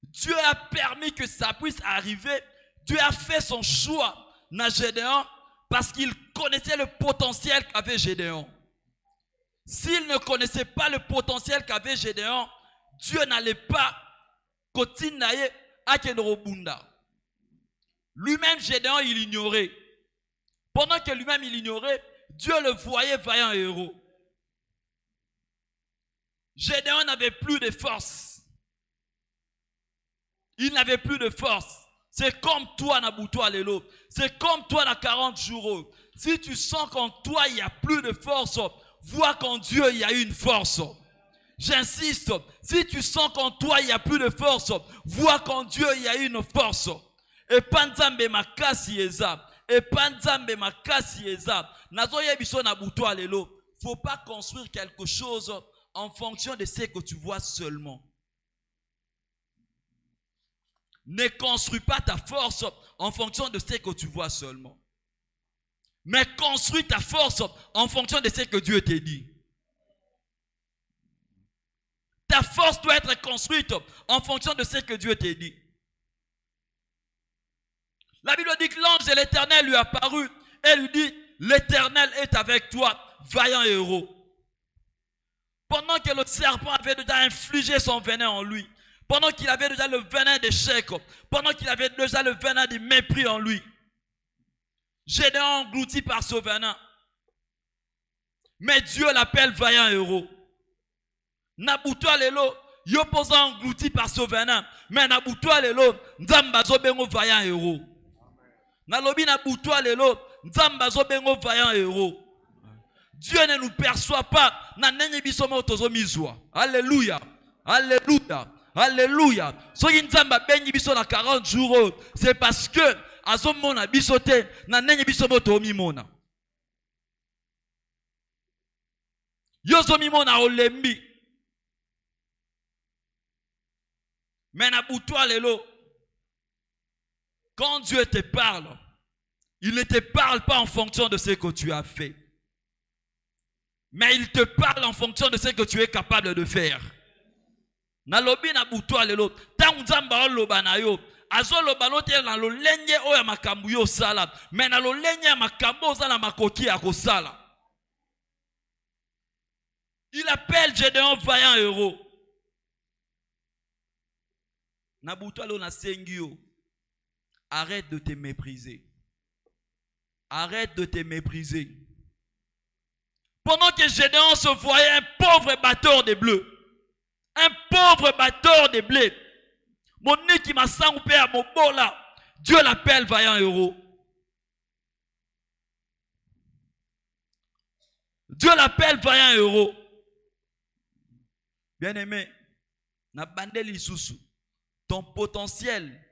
Dieu a permis que ça puisse arriver. Dieu a fait son choix dans Gédéon parce qu'il connaissait le potentiel qu'avait Gédéon. S'il ne connaissait pas le potentiel qu'avait Gédéon, Dieu n'allait pas continuer à Kedorobunda. Lui-même, Gédéon, il ignorait. Pendant que lui-même, il ignorait, Dieu le voyait vaillant héros. Gédéon n'avait plus de force. Il n'avait plus de force. C'est comme toi, Naboutoua Lelo. C'est comme toi, dans 40 jours. Si tu sens qu'en toi, il n'y a plus de force, vois qu'en Dieu, il y a une force. J'insiste. Si tu sens qu'en toi, il n'y a plus de force, vois qu'en Dieu, il y a une force. Et panzambe makasi eza. Et panzambe makasi eza. Nazoye biso Naboutoua Lelo. Faut pas construire quelque chose en fonction de ce que tu vois seulement. Ne construis pas ta force en fonction de ce que tu vois seulement. Mais construis ta force en fonction de ce que Dieu t'a dit. Ta force doit être construite en fonction de ce que Dieu t'a dit. La Bible dit que l'ange de l'Éternel lui apparut et lui dit, l'Éternel est avec toi, vaillant héros. Pendant que le serpent avait déjà infligé son venin en lui, pendant qu'il avait déjà le venin d'échec, pendant qu'il avait déjà le venin de mépris en lui, Gédéon englouti par ce venin. Mais Dieu l'appelle vaillant héros. Naboutoua Lelo, Yoposa englouti par ce venin. Mais Naboutoua Lelo, Nzambazo bengo vaillant héros. Nalobi Naboutoua Lelo, Nzambazo bengo vaillant héros. Dieu ne nous perçoit pas. Alléluia. Alléluia. Alléluia. Soki Nzamba bengi biso na 40 jours, c'est parce que azomona biso te na nenye biso moto mimona. Yozo mimona olembi. Mais na Naboutoua Lelo, quand Dieu te parle, il ne te parle pas en fonction de ce que tu as fait. Mais il te parle en fonction de ce que tu es capable de faire. Nalobi na Naboutoua Lelo, tangu Nzamba oloba na yo, azoloba no te na lo lenye oya makambu yo sala, mais na lo lenye makambu ozala makoki ya kosala. Il appelle Gédéon vaillant héros. Naboutoua Lelo na sengi yo, arrête de te mépriser. Arrête de te mépriser. Pendant que Gédéon se voyait un pauvre batteur de bleu, un pauvre batteur de blé, mon nez qui m'a sang père mon bola, Dieu l'appelle vaillant héros. Dieu l'appelle vaillant héros. Bien-aimé, na bandeli lisusu, ton potentiel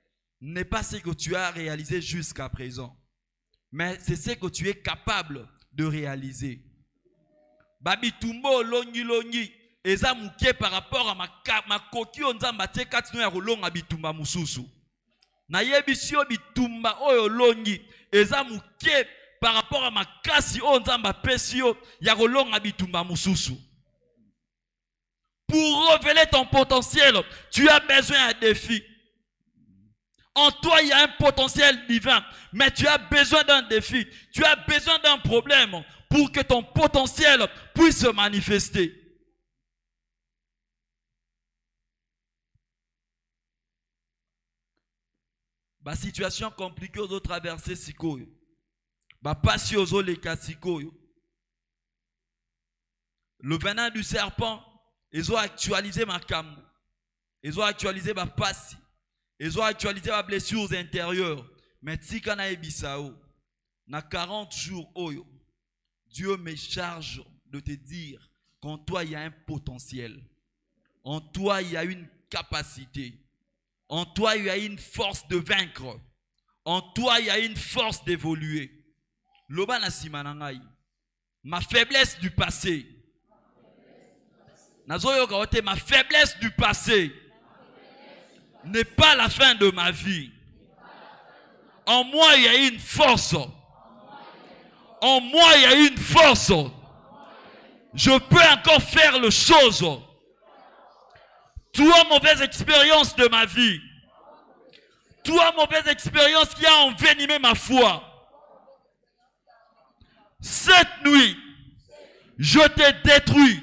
n'est pas ce que tu as réalisé jusqu'à présent, mais c'est ce que tu es capable de réaliser. Babi tumbo longi longi eza muke par rapport à ma koki onzamba te katino ya kolonga bitumba mususu. Na yebisio bitumba oyo longi eza muke par rapport à ma kasi onzamba pesio ya kolonga bitumba mususu. Pour révéler ton potentiel, tu as besoin d'un défi. En toi, il y a un potentiel divin, mais tu as besoin d'un défi. Tu as besoin d'un problème pour que ton potentiel puisse se manifester. Ba situation compliquée aux autres traverser sikoyo. Ba passi aux autres les cas sikoyo. Le venin du serpent, ils ont actualisé ma cam. Ils ont actualisé ma passi. Ils ont actualisé ma blessure intérieure. Mais si kana ebisao, na 40 jours oyo, Dieu me charge de te dire qu'en toi il y a un potentiel. En toi il y a une capacité. En toi il y a une force de vaincre. En toi il y a une force d'évoluer. Loba na sima na ngai. Ma faiblesse du passé. Nazoyoka ote, ma faiblesse du passé n'est pas la fin de ma vie. En moi, il y a une force. En moi, il y a une force. Je peux encore faire les choses. Toi, mauvaise expérience de ma vie. Toi, mauvaise expérience qui a envenimé ma foi. Cette nuit, je te détruis.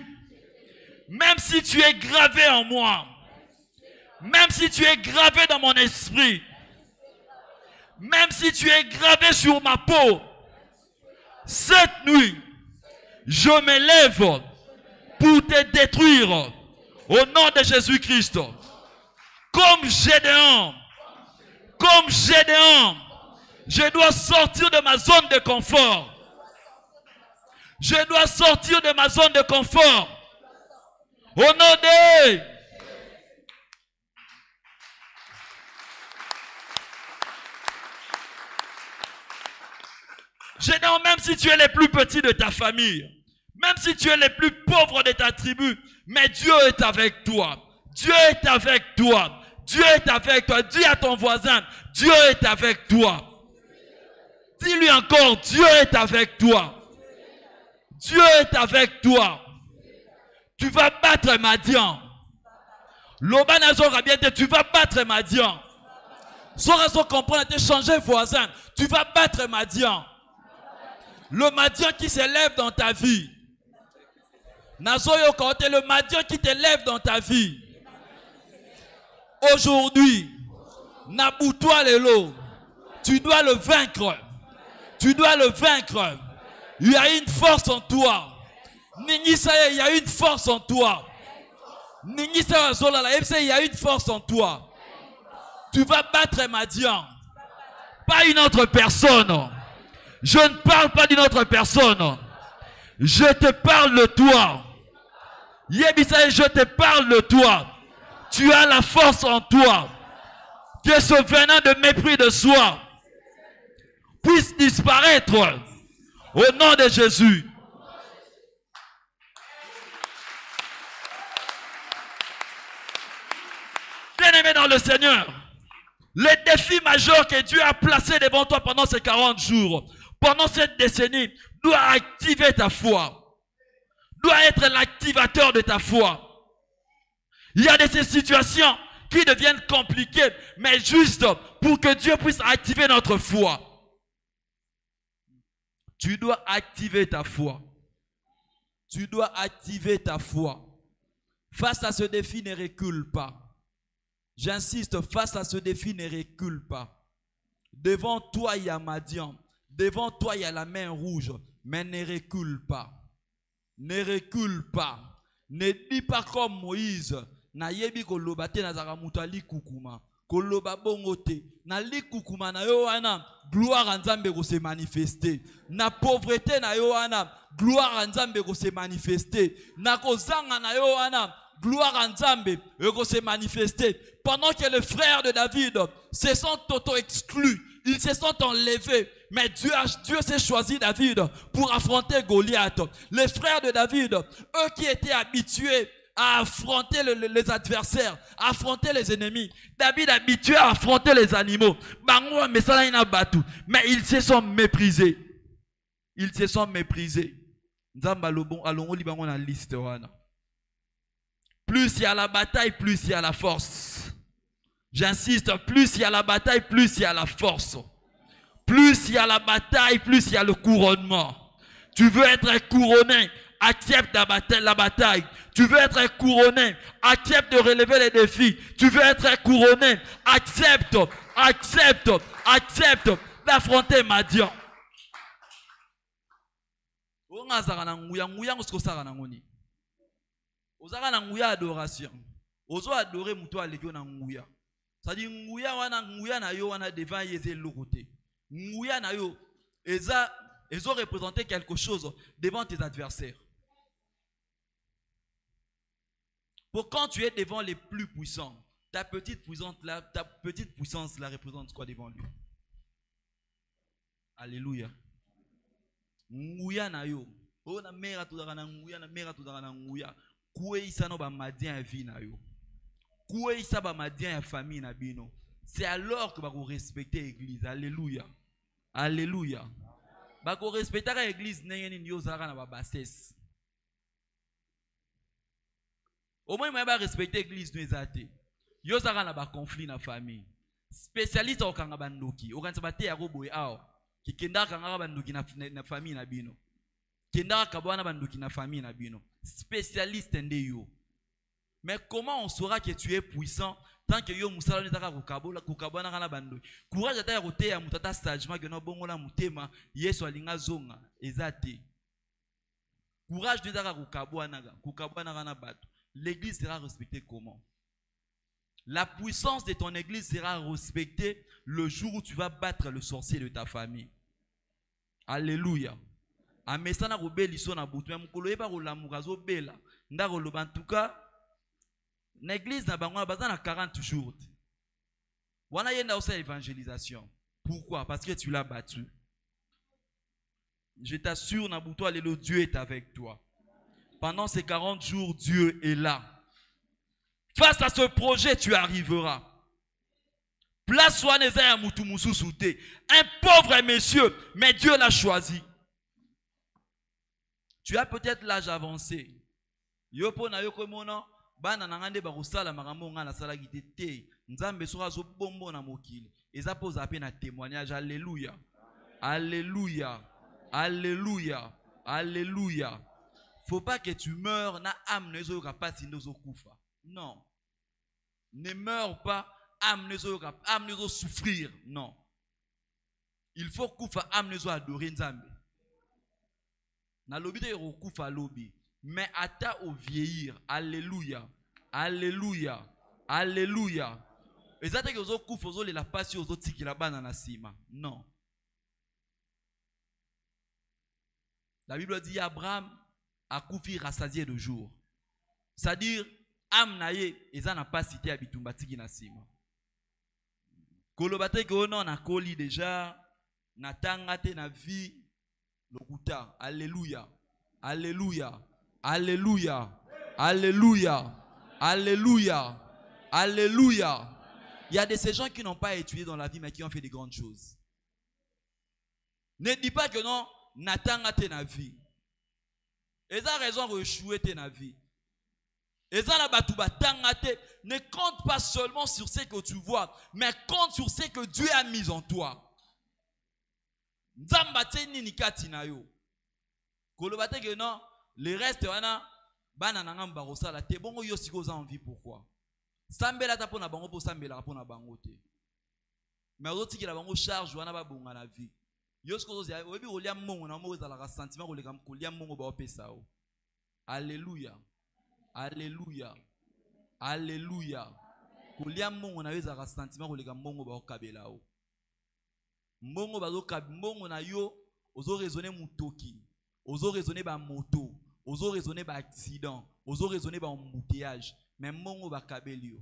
Même si tu es gravé en moi. Même si tu es gravé dans mon esprit. Même si tu es gravé sur ma peau. Cette nuit, je m'élève pour te détruire au nom de Jésus-Christ. Comme Gédéon, je dois sortir de ma zone de confort. Je dois sortir de ma zone de confort. Au nom de... Gédéon, même si tu es le plus petit de ta famille, même si tu es le plus pauvre de ta tribu, mais Dieu est avec toi. Dieu est avec toi. Dieu est avec toi. Dis à ton voisin, Dieu est avec toi. Dis-lui encore, Dieu est avec toi. Dieu est avec toi. Tu vas battre Madian. L'Obanazo Rabiente, tu vas battre Madian. Sans raison comprendre, tu changer voisin. Tu vas battre Madian. Le Madian qui s'élève dans ta vie. Nazoyo Kote, le Madian qui t'élève dans ta vie. Aujourd'hui, Naboutoua Lelo, tu dois le vaincre. Tu dois le vaincre. Il y a une force en toi. Ningisaye, il y a une force en toi. Ningisaye Zolala, il y a une force en toi. Tu vas battre Madian. Pas une autre personne. Je ne parle pas d'une autre personne. Je te parle de toi. Yebisaye, je te parle de toi. Tu as la force en toi. Que ce venin de mépris de soi puisse disparaître au nom de Jésus. Bien-aimé dans le Seigneur, les défis majeurs que Dieu a placés devant toi pendant ces 40 jours, pendant cette décennie, doit activer ta foi. Doit être l'activateur de ta foi. Il y a de ces situations qui deviennent compliquées, mais juste pour que Dieu puisse activer notre foi. Tu dois activer ta foi. Tu dois activer ta foi. Face à ce défi, ne recule pas. J'insiste, face à ce défi, ne recule pas. Devant toi, il y a Madian. Devant toi, il y a la main rouge. Mais ne recule pas. Ne recule pas. Ne dis pas comme Moïse. Na yebi koloba te na zaka mutali kukuma. Koloba bongote. Na li kukuma na yo wana. Gloire à Nzambe ko se manifester. Na pauvreté na yo wana. Gloire à Nzambe ko se manifester. Na kozanga na yo wana. Gloire à Nzambe ko se manifester. Pendant que les frères de David se sont auto-exclus. Ils se sont enlevés. Mais Dieu s'est choisi David pour affronter Goliath. Les frères de David, eux qui étaient habitués à affronter les adversaires, à affronter les ennemis. David habitué à affronter les animaux. Mais ils se sont méprisés. Ils se sont méprisés. Plus il y a la bataille, plus il y a la force. J'insiste, plus il y a la bataille, plus il y a la force. Plus il y a la bataille, plus il y a le couronnement. Tu veux être couronné, accepte la bataille. Tu veux être couronné, accepte de relever les défis. Tu veux être couronné, accepte d'affronter Madian. Adoration. Ozo adorer muto alekio na nguya. C'est-à-dire nguya na yo wana devant yeze lokote. Nguya na yo ezo représenter quelque chose devant tes adversaires. Pour quand tu es devant les plus puissants, ta petite puissance là représente quoi devant lui? Alléluia. nguya na yo. O na mera tozaka na nguya na mera tozaka na nguya. Kueisa no ba madien ya vie na yo. Kueisa ba madien ya famille na bino. C'est alors que vous respectez l'église. Alléluia. Alléluia. Vous respectez l'église. Vous avez bassesse. Au moins, vous respectez l'église. Vous avez un conflit dans la famille. Spécialiste au Kangabandoki. Au Kangabandoki, au Kangabandoki, qui kenda Kangabandoki na famille na bino. Kenda Kabwana Bandoki na famille na bino. Spécialiste en yo. Mais comment on saura que tu es puissant tant que yo musala nitaka kukabona kana bando courage ata ya koteya mutata sagement que no bongola mutema Yesu alinga zonga ezate courage nitaka kukabona kana bato. L'église sera respectée comment? La puissance de ton église sera respectée le jour où tu vas battre le sorcier de ta famille. Alléluia. Amesana robeli sona butu mukolo yeba kolamukazo bela ndako loba en tout cas. L'église n'a pas 40 jours. Voilà, il y a aussi l'évangélisation. Pourquoi? Parce que tu l'as battu. Je t'assure, Nabuto, alléluia, Dieu est avec toi. Pendant ces 40 jours, Dieu est là. Face à ce projet, tu arriveras. Place-toi, un pauvre monsieur, mais Dieu l'a choisi. Tu as peut-être l'âge avancé. Yopo na yoko mono. Bana nangande barusala makambo nga na sala gitete nzambe so azo bombo na mokili eza poza pe na témoignage. Alléluia. Alléluia. Alléluia. Alléluia. Faut pas que tu meurs na âme nezo pas si nezo kufa. Non. Ne meurs pas âme nezo souffrir. Non. Il faut kufa âme nezo adorer nzambe. Na lobi de kufa lobi. Mais ata au vieillir. Alléluia. Alléluia. Alléluia. Ezate que ozo kufa ozo le la pasi ozo tiki la bana na sima. Non. La Bible dit Abraham a kufi rassasié de jour. C'est-à-dire âme naye eza na pas cité abitumba tiki na sima. Kolobate ke ono na koli déjà na tangate na vie lokuta. Alléluia. Alléluia. Alléluia. Alléluia. Alléluia. Alléluia. Il y a de ces gens qui n'ont pas étudié dans la vie mais qui ont fait de grandes choses. Ne dis pas que non, n'attends te na vie. Ils ont raison de échouer te na vie. Ils ont la batouba tangate. Ne compte pas seulement sur ce que tu vois, mais compte sur ce que Dieu a mis en toi. Nzamba ni nikati na yo. Kolobate que non. Le reste, bana nangam barosa la te bongo yo siko za envie pourquoi? Sambela ta pona bango po sambela pona bango te. Mais autres qui la bango charge wana ba bonga na vie. Yo siko zo obi olia mongo na mo za la sentiment ko le kam ko lia mongo ba opesa o. Alléluia. Alléluia. Alléluia. Ko lia mongo na yo za la sentiment ko le kam mongo ba okabela o. Mongo ba zo kab mongo na yo ozo raisonner mutoki. Ozo raisonner ba moto, ozo raisonner ba accident, ozo raisonner ba embouteillage, mais mongo ba kabelio.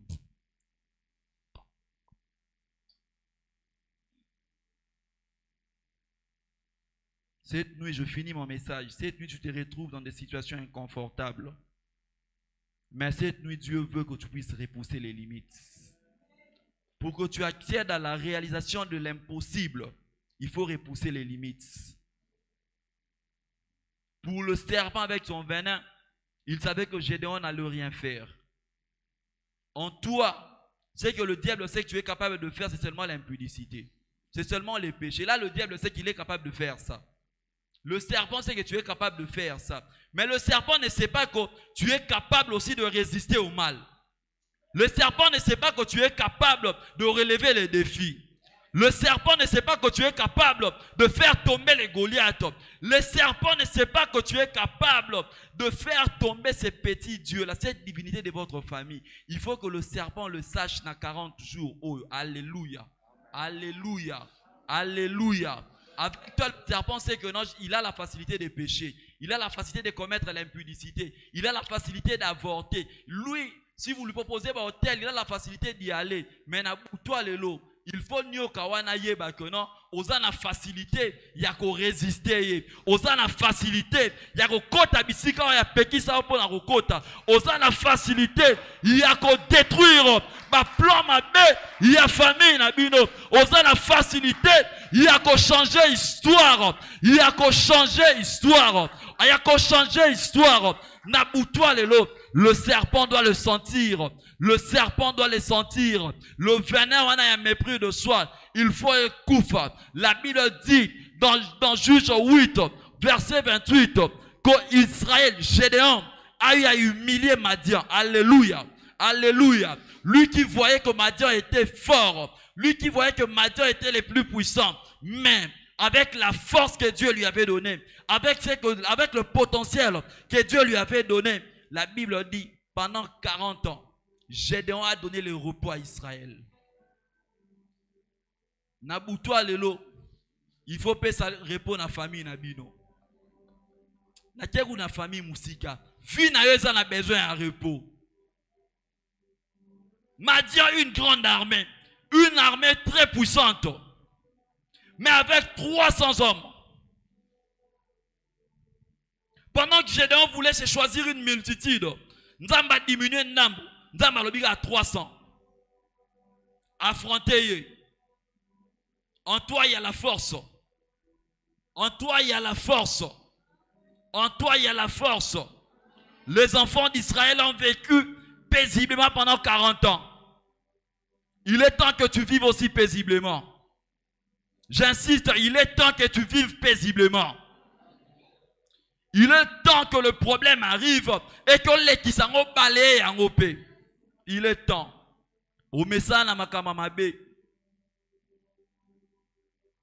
Cette nuit, je finis mon message. Cette nuit, tu te retrouves dans des situations inconfortables. Mais cette nuit, Dieu veut que tu puisses repousser les limites. Pour que tu accèdes à la réalisation de l'impossible, il faut repousser les limites. Pour le serpent avec son venin, il savait que Gédéon n'allait rien faire. En toi, ce que le diable sait que tu es capable de faire, c'est seulement l'impudicité. C'est seulement les péchés. Là, le diable sait qu'il est capable de faire ça. Le serpent sait que tu es capable de faire ça. Mais le serpent ne sait pas que tu es capable aussi de résister au mal. Le serpent ne sait pas que tu es capable de relever les défis. Le serpent ne sait pas que tu es capable de faire tomber les Goliaths. Le serpent ne sait pas que tu es capable de faire tomber ces petits dieux-là, cette divinité de votre famille. Il faut que le serpent le sache dans 40 jours. Oh, alléluia. Alléluia. Alléluia. Avec toi, le serpent sait que non, il a la facilité de pécher. Il a la facilité de commettre l'impudicité. Il a la facilité d'avorter. Lui, si vous lui proposez un hôtel, il a la facilité d'y aller. Mais toi, le lot. Il faut nyoka wana yeba que non, oza na facilité ya ko résister, oza na facilité ya ko kota bisika ya pekisa po na ko kota, oza na facilité ya ko détruire ba plan mabe ya famille na bino, oza na facilité ya ko changer histoire, ya ko changer histoire, ya ko changer histoire. Na boutoua lelo, le serpent doit le sentir. Le serpent doit les sentir. Le venin, on a un mépris de soi. Il faut écouter. La Bible dit dans Juge 8, verset 28, qu'Israël, Gédéon, a eu à humilier Madian. Alléluia. Alléluia. Lui qui voyait que Madian était fort. Lui qui voyait que Madian était le plus puissant. Mais avec la force que Dieu lui avait donnée, avec le potentiel que Dieu lui avait donné, la Bible dit, pendant 40 ans, Gédéon a donné le repos à Israël. Naboutoua lelo, il faut payer sa repos na famille nabino. Na keku na famille musika, fi na yo na besoin de repos. Madian a une grande armée très puissante, mais avec 300 hommes. Pendant que Gédéon voulait se choisir une multitude, Nzamba diminué Nambo. Nzamba lobiga à 300. Affronter. En toi, il y a la force. En toi, il y a la force. En toi, il y a la force. Les enfants d'Israël ont vécu paisiblement pendant 40 ans. Il est temps que tu vives aussi paisiblement. J'insiste, il est temps que tu vives paisiblement. Il est temps que le problème arrive et que les qui s'en balaye en OP. Il est temps. Au message na makamamabe.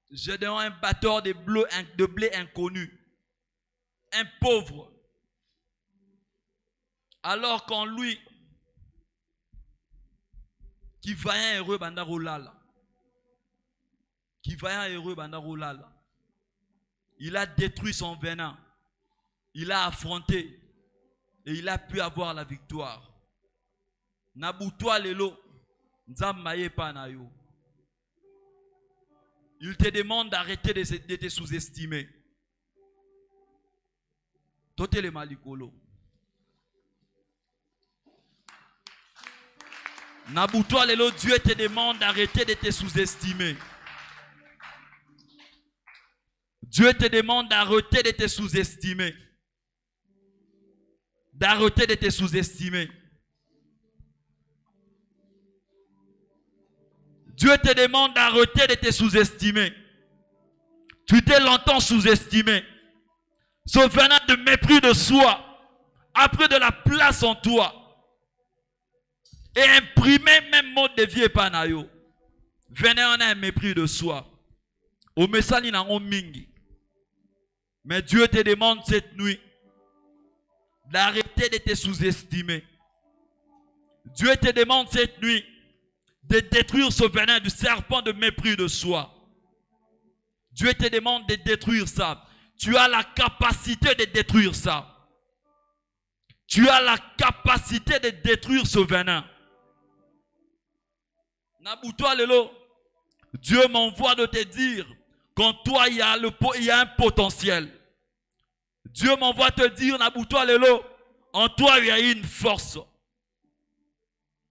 Gédéon un batteur de blé inconnu. Un pauvre. Alors qu'en lui, qui vaillant heureux bandarolala. Qui vaillant heureux bandarolala. Il a détruit son venin. Il a affronté. Et il a pu avoir la victoire. Naboutoua lelo, nzamaye panayo. Il te demande d'arrêter de te sous-estimer. Tote le malikolo. Naboutoua lelo, Dieu te demande d'arrêter de te sous-estimer. Dieu te demande d'arrêter de te sous-estimer. D'arrêter de te sous-estimer. Dieu te demande d'arrêter de te sous-estimer. Tu t'es longtemps sous-estimé. Ce venin de mépris de soi a pris de la place en toi. Et imprimé même mode de vie et panayo. Venin en a un mépris de soi. Au messani n'en mingi. Mais Dieu te demande cette nuit d'arrêter de te sous-estimer. Dieu te demande cette nuit de détruire ce venin du serpent de mépris de soi. Dieu te demande de détruire ça. Tu as la capacité de détruire ça. Tu as la capacité de détruire ce venin. Naboutoua lelo, Dieu m'envoie de te dire qu'en toi il y a un potentiel. Dieu m'envoie te dire, Naboutoua lelo, en toi il y a une force.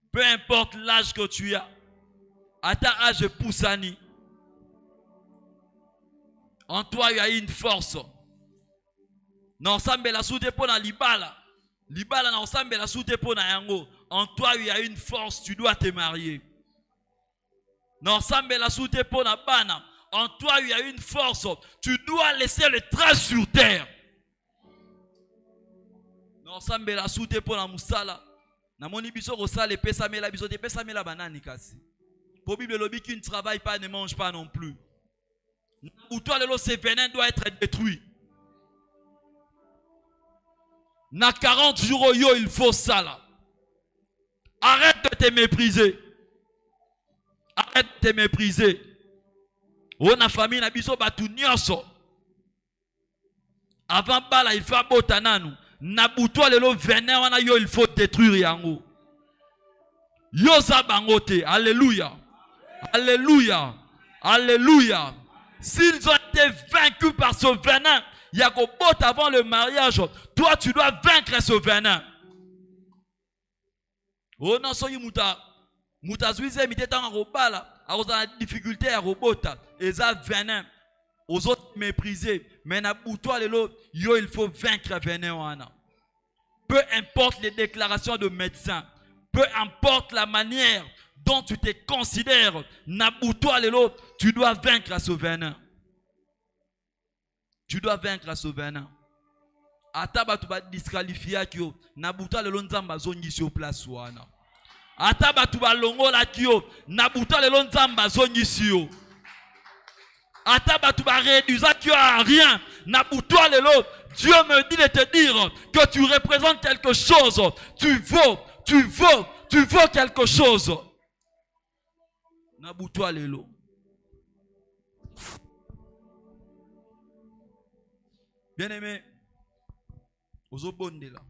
Peu importe l'âge que tu as, à ta âge poussani, en toi il y a une force. N'ensemble la soute pour na libala. Libala n'ensemble la soute pour na yango. En toi il y a une force, tu dois te marier. N'ensemble la soute pour na bana. En toi il y a une force, tu dois laisser le trace sur terre. N'ensemble la soute pour na musala. Namoni biso rosale pesa mela biso te pesa mela banani kasi. Pour Bible lobi qui ne travaille pas ne mange pas non plus. Ou toi le ce venin doit être détruit. Na 40 jours yo il faut ça là. Arrête de te mépriser. Arrête de te mépriser. On a famille na biso batu nyonso. Avant bala il faut botananu. Naboutoua lelo venin wana yo il faut détruire yango. Yo sa bangote. Alléluia. Alléluia. Alléluia. S'ils ont été vaincus par ce venin, il y a qu'au bout avant le mariage, toi tu dois vaincre ce venin. Oh non, soyez muta zuize miteta en robala, à cause de la difficulté à robota, et ça venin, aux autres mépriser, mais na boutoir les lots, yo il faut vaincre venin wana. Peu importe les déclarations de médecins, peu importe la manière dont tu te considères, na boutoir les lots, tu dois vaincre ce venin. Tu dois vaincre ce venin. Ataba tu vas disqualifier kyo, na boutoir les lots nzamba zongi sur place wana. Ataba tu vas longo la kyo, na boutoir les lots nzamba zongi sur. Ataba tu vas réduire kyo à rien, na boutoir les lots. Dieu me dit de te dire que tu représentes quelque chose. Tu vaux quelque chose. Naboutoua lelo. Bien aimé, ozo bonde là.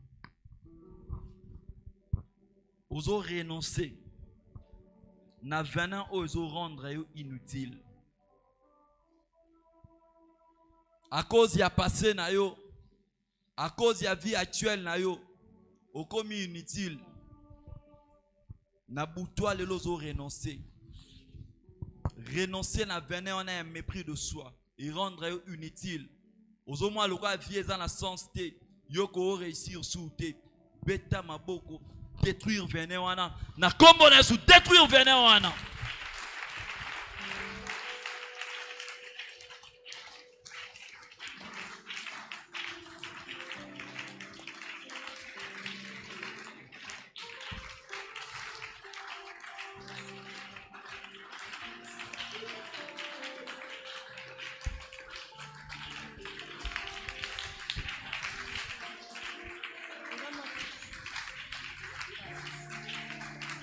Ozo renoncer. Na venin ozo rendre inutile. À cause y a passé na yo. À cause de la vie actuelle, na yo, au commis inutile, na boutoua les lozo renoncer. Renoncer na venin, on a un mépris de soi. Et rendre inutile. Ozo moi, le roi vie dans la sens te, yoko réussir sous te, beta maboko, détruire venin wana. Na kombo na sous détruire venin wana.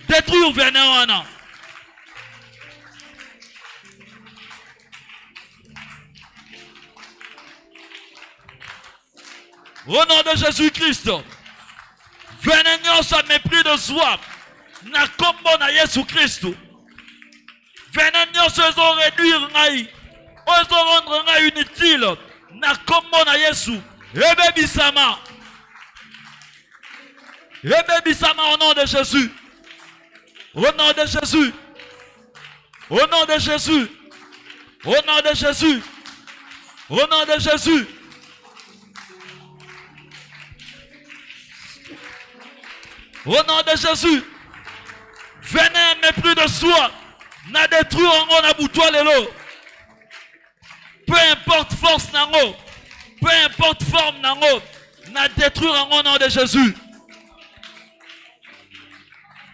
Détruire venin wana. Au nom de Jésus-Christ, venin nyonso mépris de soi. Na kombo na Yesu Christ. Venin nyonso ezo réduire ngai. Ozo rendre ngai inutile. Na kombo na Yesu. Ebebisama. Ebebisama au nom de Jésus. Au nom de Jésus. Au nom de Jésus. Au nom de Jésus. Au nom de Jésus. Au nom de Jésus. Venez mépris de soi. Na détruire en na boutoua lelo. Peu importe force nango. Peu importe forme nango. Na détruire en nom de Jésus.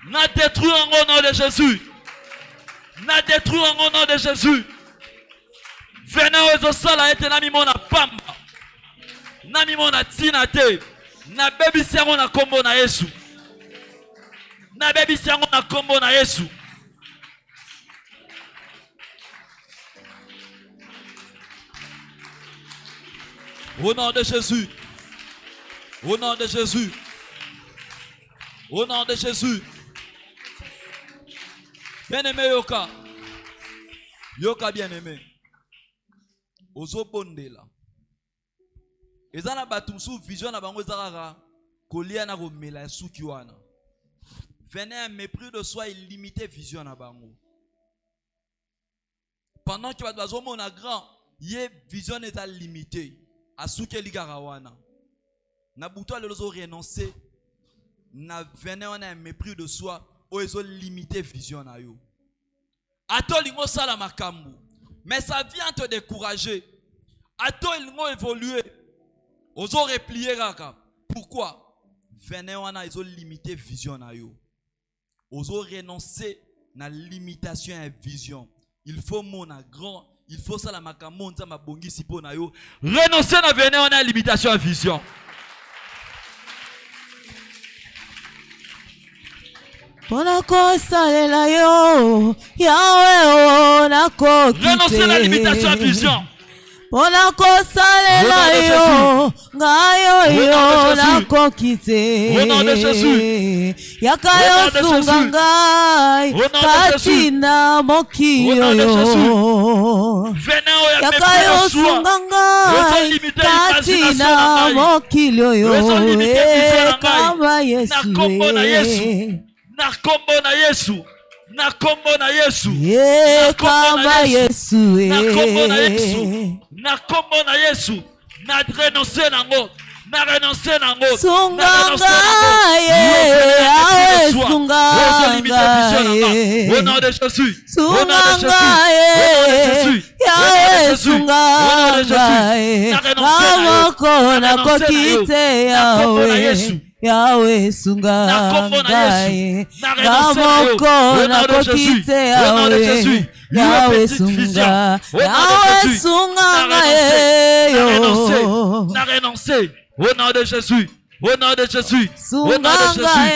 Na détruire en nom de Jésus. Na détruire en nom de Jésus. Venez aux sala et na mimona pamba. Na mimona tina te. Na bebi siango na kombo na Yesu. Na bebi siango na kombo na Yesu. Au nom de Jésus. Au nom de Jésus. Au nom de Jésus. Bien-aimé Yoka. Yoka bien-aimé. Ozo bondela. Ezana batumsu vision na bango ezara kolia na romela suki wana. Venez un mépris de soi illimité vision na bango. Pendant que bazo mona grand, ye vision est limitée. Asuke ligara wana. Na buto le lozo renoncer. Na venez on a un mépris de soi. Ozo limité vision na yo. Ato lingo sala makambu. Mais ça vient te décourager. Ato lingo évoluer. Ozo replier raka. Pourquoi? Venez on a ozo limité vision na yo. Ozo renoncer na limitation à vision. Il faut mon grand. Il faut ça la makambu nza mabongi sipo na yo. Renoncer na venez on a limitation à vision. Renoncer la limitation à vision. Pona kosalela yo ngayo yo nakokite yakayo sungangai katina mokiyo yo yakayo sungangai katina mokiyo yo kama Yesu nakombo na Yesu nakombo na Yesu kama Yesu nakombo na Yesu nakombo na Yesu na renoncer nango na renoncer nango sunganga awe sunganga au nom de Jésus sunganga yawe sunganga amoko na kokite yawe Yahweh sungangaye Namoko na kokite Yahweh Yahweh sunga Yahweh sungangaye Na renoncer au nom de Jésus au nom de Jésus au nom de Jésus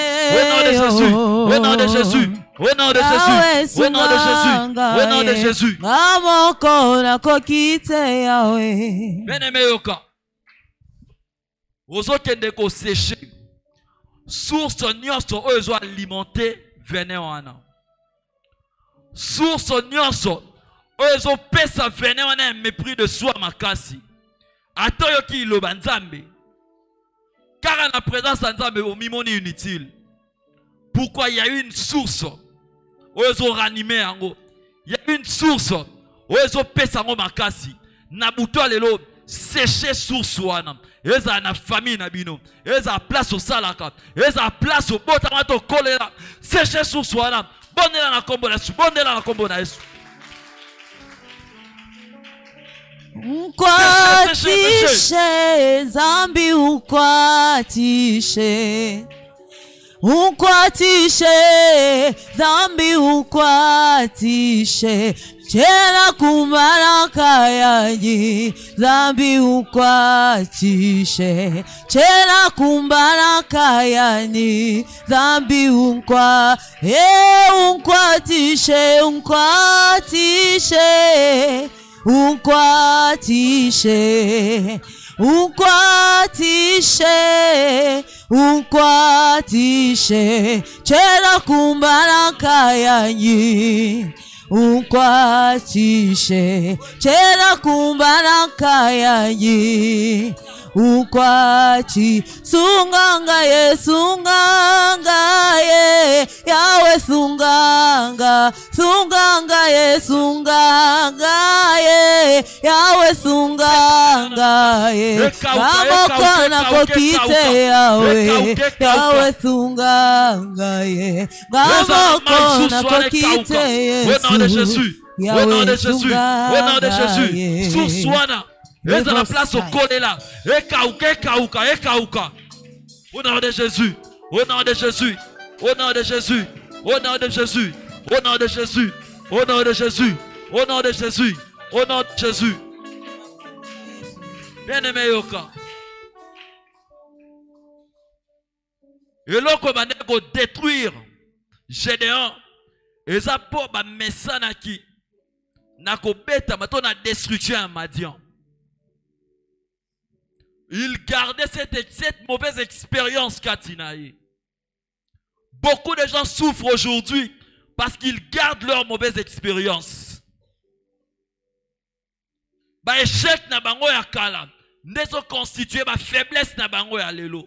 au nom de Jésus au nom de Jésus au nom de Jésus au nom de Jésus Namoko na kokite Yahweh Bien-aimé yoka ozokende ko sécher source nyonso oyo ezo alimenter venin wana source nyonso oyo ezo pesa venin wana ya mépris de soi makasi ata yoki iloba nzambe car na présence ya nzambe omimoni inutile pourquoi il y a une source oyo ezo ranimer yango il y a une source oyo ezo pesa yango makasi na butu lelo sécher source wana eza na famille na bino eza place au salaka eza place au botama to kolera sécher source wana bondela na kombo na Yesu bondela na kombo na Yesu ukwatishe zambi ukwatishe zambi ukwatishe chela kumaraka yanyi zambi ukwatishe chela kumaraka yanyi zambi ukwatishe chela kumaraka yanyi ukwatishe chela kumbaraka yanyi sunganga ye yawe sunganga ye yawe sunganga ye kamoko na kokite yawe sunganga ye kamoko na kokite Jésus au nom de Jésus au nom de Jésus source wana eza na place au kole là ekauka au nom de Jésus au nom de Jésus au nom de Jésus au nom de Jésus au nom de Jésus au nom de Jésus au nom de Jésus au nom de Jésus bien-aimé yoka eloko bande ko détruire Gédéon eza po ba mesana ki na kobeta mato na destruction à Madian. Il gardait cette mauvaise expérience Katinaï. Beaucoup de gens souffrent aujourd'hui parce qu'ils gardent leur mauvaise expérience. Ba échec na bango ya kala ndezo constituer ba faiblesse na bango ya lelo.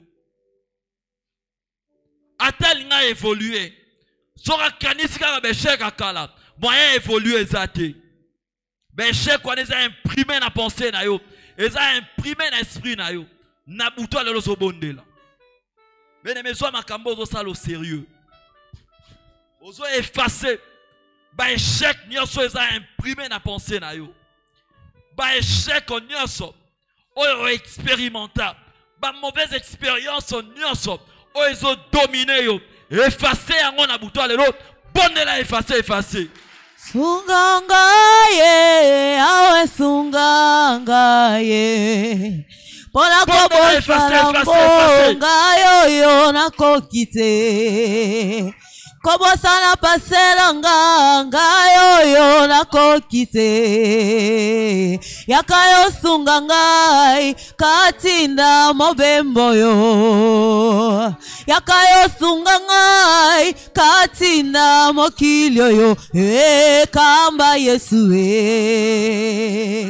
Atal nga évoluer. Sora kanisi ka ba échec akala moyen évoluer ezate. Ba échec kwa neza imprimer na pensée na yo. Eza imprimer na esprit na yo. Na buto lelo so bondela. Bene mezo makambo zo sala au sérieux. Ozo effacer ba échec nyonso eza imprimer na pensée na yo. Ba échec nyonso oyo expérimenta. Ba mauvaise expérience nyonso oyo ezo dominer yo. Effacer yango na buto lelo bondela effacer. Sunganga ye, awe sunganga ye. Pona kobo saranga yo na kokite. Kobo sana pasela nga yo na nakokite yakayosunga ngai katinda mobembo yo yakayosunga ngai katinda mokilio yo kamba Yesu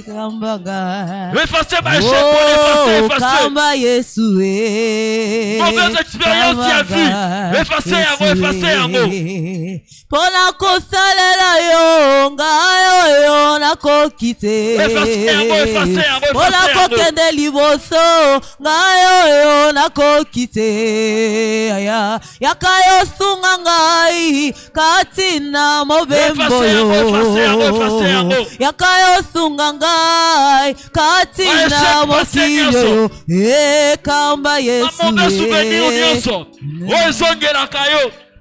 kamba ngai effacez ma échec pour l'effacer, kamba Yesu mauvaise expérience y a vu effacez yango pona kosalela yo ngayo yo nakokite pona kokende liboso ngayo yo nakokite yakayosunga ngai katina mobembo yo yakayosunga ngai katina mokilio yo kamba Yesu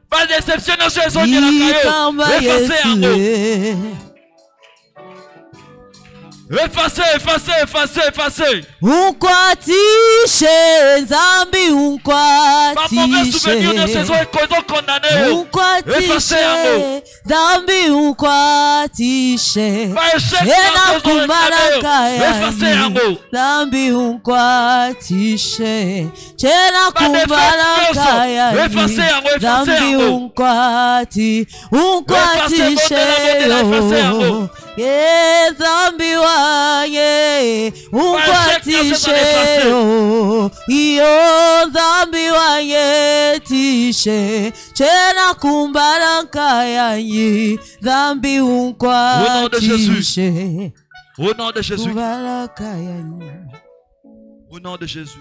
pas de déception dans ces zones de la effacez. Unkwatishe Nzambi unkwatishe Nzambi unkwatishe Ena kumbaraka Nzambi unkwatishe Chena kumbaraka Nzambi unkwatishe Nzambi waye unkwatishe iyo Nzambi waye tishe chena kumbaraka yanyi Nzambi unkwatishe au nom de Jésus au nom de Jésus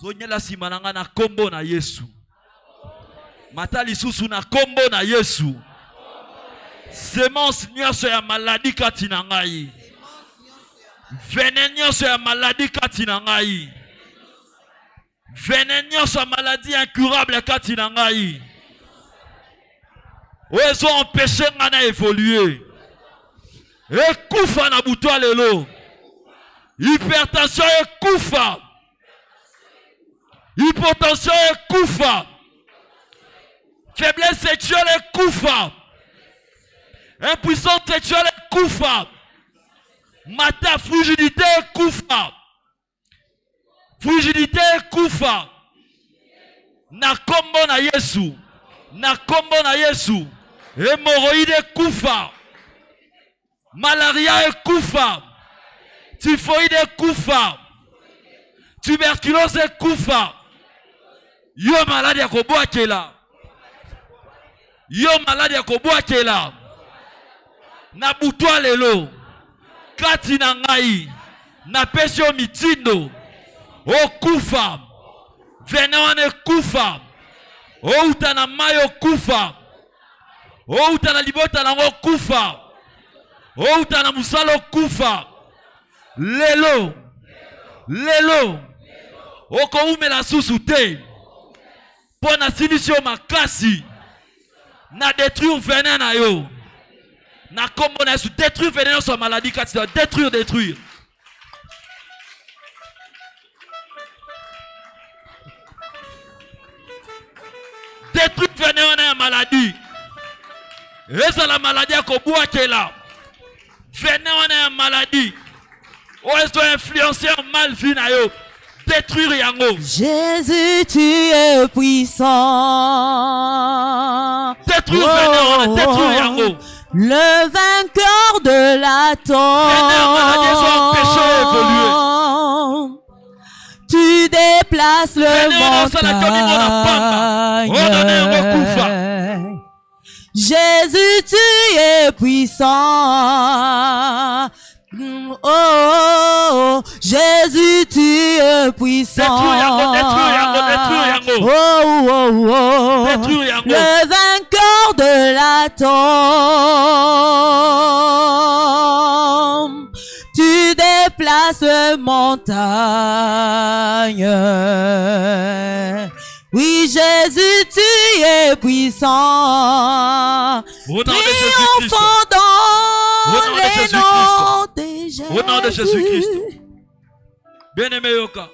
zonyela simananga na kombo na Yesu matali susu na kombo na Yesu semence nyonso ya maladie kati na ngai venin nyonso ya maladie kati na ngai venin nyonso ya maladie incurable kati na ngai ozo empêcher nga na évoluer ekufa na buto lelo hypertension ekufa hypotension ekufa faiblesse sexuelle ekufa impuissance sexuelle kufa. Mata frigidité kufa. Frigidité kufa. Na kombo na Yesu. Na kombo na Yesu. Hémorroïde kufa. Malaria kufa. Typhoïde kufa. Tuberculose kufa. Yo malade ya kobwakela. Yo malade ya kobwakela. Na butwa lelo kati na ngai na pesio mitindo o kufa venewane kufa o utana mayo kufa o utana libota nango kufa o utana musalo kufa lelo oko umela susu te pona sinisio makasi na détruire venin na yo na kombo na Yesu détruire venin sur maladie quand tu dois détruire détruire venin na maladie eza la maladie ko boakela venin na maladie o est influencer mal vie na yo détruire yango. Jésus, tu es puissant. Détruire venin, détruire yango. Le vainqueur de la tombe. Tu déplaces le montagne. Jésus, tu es puissant. Oh, Jésus, tu es puissant. Le vainqueur de la tombe. Tu déplaces montagne. Oui, Jésus, tu es puissant. Triomphant dans les noms de Jésus. Au nom de Jésus-Christ. Bien-aimé Yoka.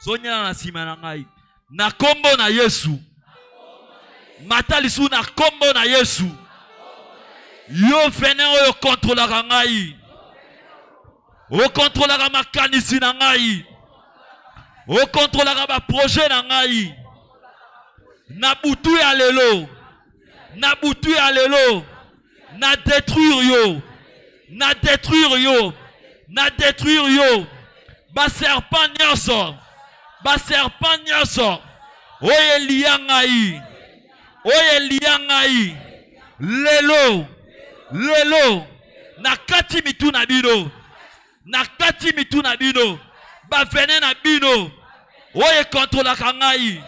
Sonia na sima na ngai. Na kombo na Yesu. Matalisu na kombo na Yesu. Yo venin oyo contrôlera ngai. O contrôlera makanisi na ngai. O contrôlera ba projet na ngai. Na butu ya lelo. Na butu ya lelo. Na détruire yo. Na détruire yo. Na détruire yo. Ba serpent nyonso. Ba serpent nyonso. Oye liangai. Oye liangai. Lelo. Lelo. Na kati mitu na bino. Na kati mitu na bino. Ba vene na bino. Oye contrôle kangai.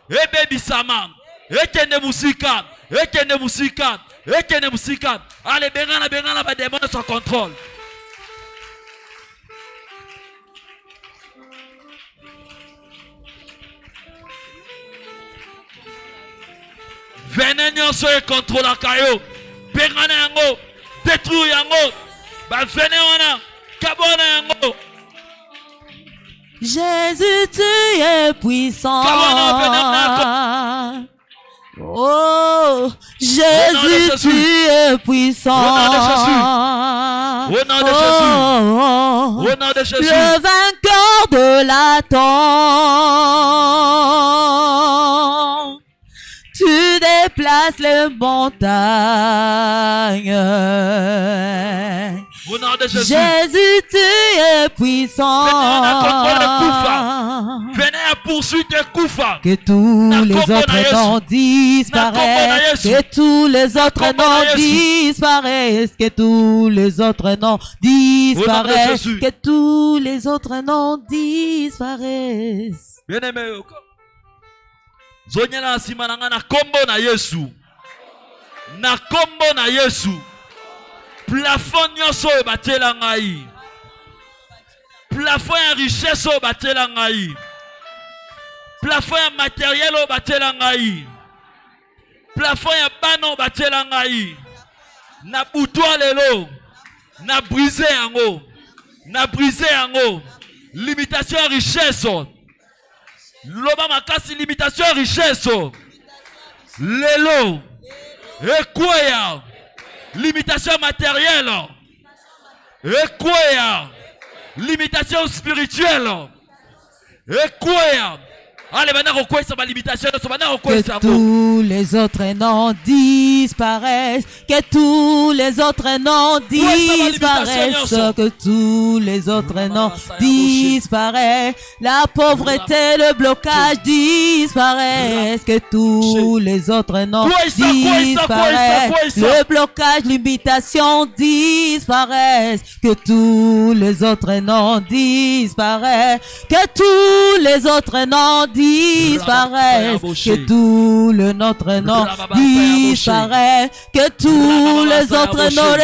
Ebe bisama. Ekende musika. Ekende musika. Ekende musika. Allez, bengana ba démon sans contrôle. Venez nyonso e contrôle kayo. Bengana yango. Détruire yango. Ba venez wana. Kabona yango. Jésus, tu es puissant. Oh, Jésus, tu es puissant. Au nom de Jésus. Au nom de Jésus. Le vainqueur de la tombe. Tu déplaces les montagnes. Au nom de Jésus. Jésus, tu es puissant. Venez à poursuivre les Koufa. Que tous les autres noms disparaissent. Que tous les autres noms disparaissent. Que tous les autres noms disparaissent. Que tous les autres noms disparaissent. Bien-aimé, Zonyela nsima nanga na kombo na Yesu. Na kombo na Yesu. Plafond nyonso oyo batela ngai. Plafond ya richesse oyo batela ngai. Plafond ya matériel oyo batela ngai. Plafond ya bana oyo batela ngai. Na butwa lelo. Na brise yango. Na brise yango. Limitation ya richesse. Loba makasi limitation ya richesse. Lelo. Ekweya. Limitation matérielle. Ekweya. Limitation spirituelle. Ekweya. Allez, maintenant, ma limitation. Que tous les autres noms disparaissent. Que tous les autres noms disparaissent. Que tous les autres noms disparaissent. La pauvreté, le blocage disparaissent. Que tous les autres noms disparaissent. Le blocage, limitation disparaissent. Que tous les autres noms disparaissent. Que tous les autres noms disparaissent, que tout le notre nom disparaît, que tous les autres noms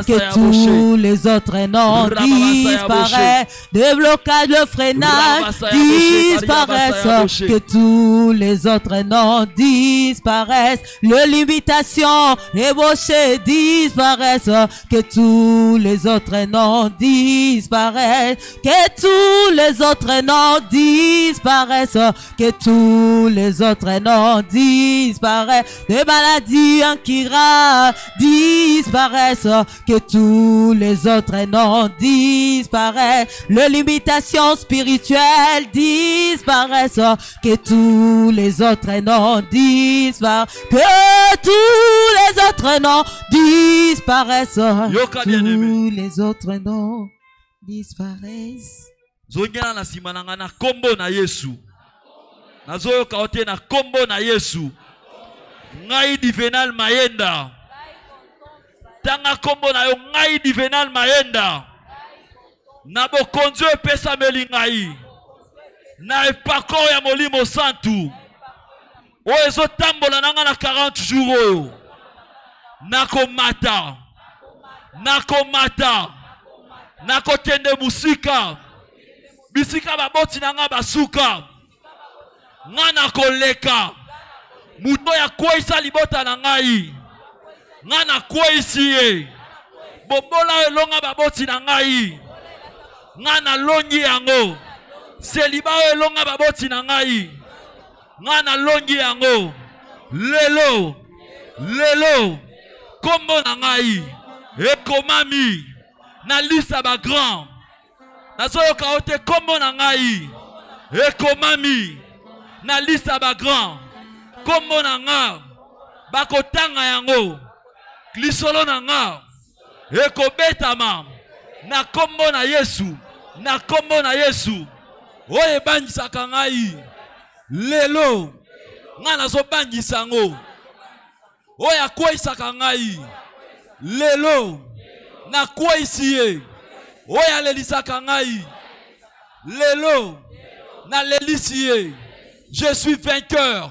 que tous les autres noms disparaissent, le blocage, le freinage disparaissent, que tous les autres noms disparaissent, le limitation, les bouchées disparaissent, que tous les autres noms disparaissent, que tous les autres noms disparaissent, que tous les autres noms disparaissent, les maladies incurables disparaissent, que tous les autres noms disparaissent, les limitations spirituelles disparaissent, que tous les autres noms disparaissent, que tous les autres noms disparaissent, tous les autres noms disparaissent. Zongela na sima nanga na kombo na Yesu. Nazoyoka ote na kombo na Yesu. Ngai Divenal Mayenda. Tanga kombo na yo ngai Divenal Mayenda. Na bokonzo epesa melingai. Na epako ya molimo santu. O ezo tambola nanga na 40 jours oyo. Nakomata. Nakomata. Nakotende musika. Bisika baboti nanga basuka. Ngana koleka. Muto ya kweisa libota na ngai. Ngana kweisi ye. Bobola elonga baboti na ngai. Ngana longi yango. Seliba elonga baboti na ngai. Ngana longi yango. Lelo. Lelo. kombo na ngai ekomami na lista ba grand nazoyoka ote kombo na ngai ekomami na lista ba grand kombo na nga bakotanga yango lisolo na nga ekobetama na kombo na Yesu na kombo na Yesu oyo ebangisaka ngai lelo nga nazobangisa ngo oyo akweyisaka ngai lelo nakweyisi ye oyo alelisaka ngai lelo nalelisi ye. Je suis vainqueur,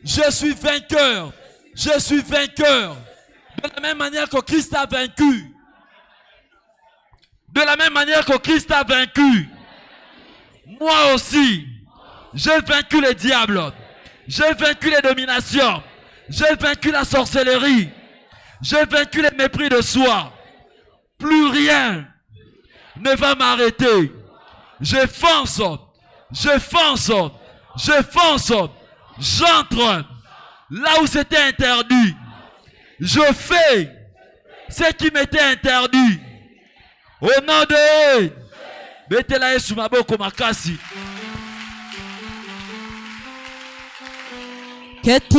je suis vainqueur, je suis vainqueur. De la même manière que Christ a vaincu, de la même manière que Christ a vaincu, moi aussi j'ai vaincu les diables, j'ai vaincu les dominations, j'ai vaincu la sorcellerie, j'ai vaincu les mépris de soi. Plus rien ne va m'arrêter. Je fonce, je fonce, je fonce, j'entre là où c'était interdit. Je fais ce qui m'était interdit. Au nom de Betela Yesu maboko makasi. Que tout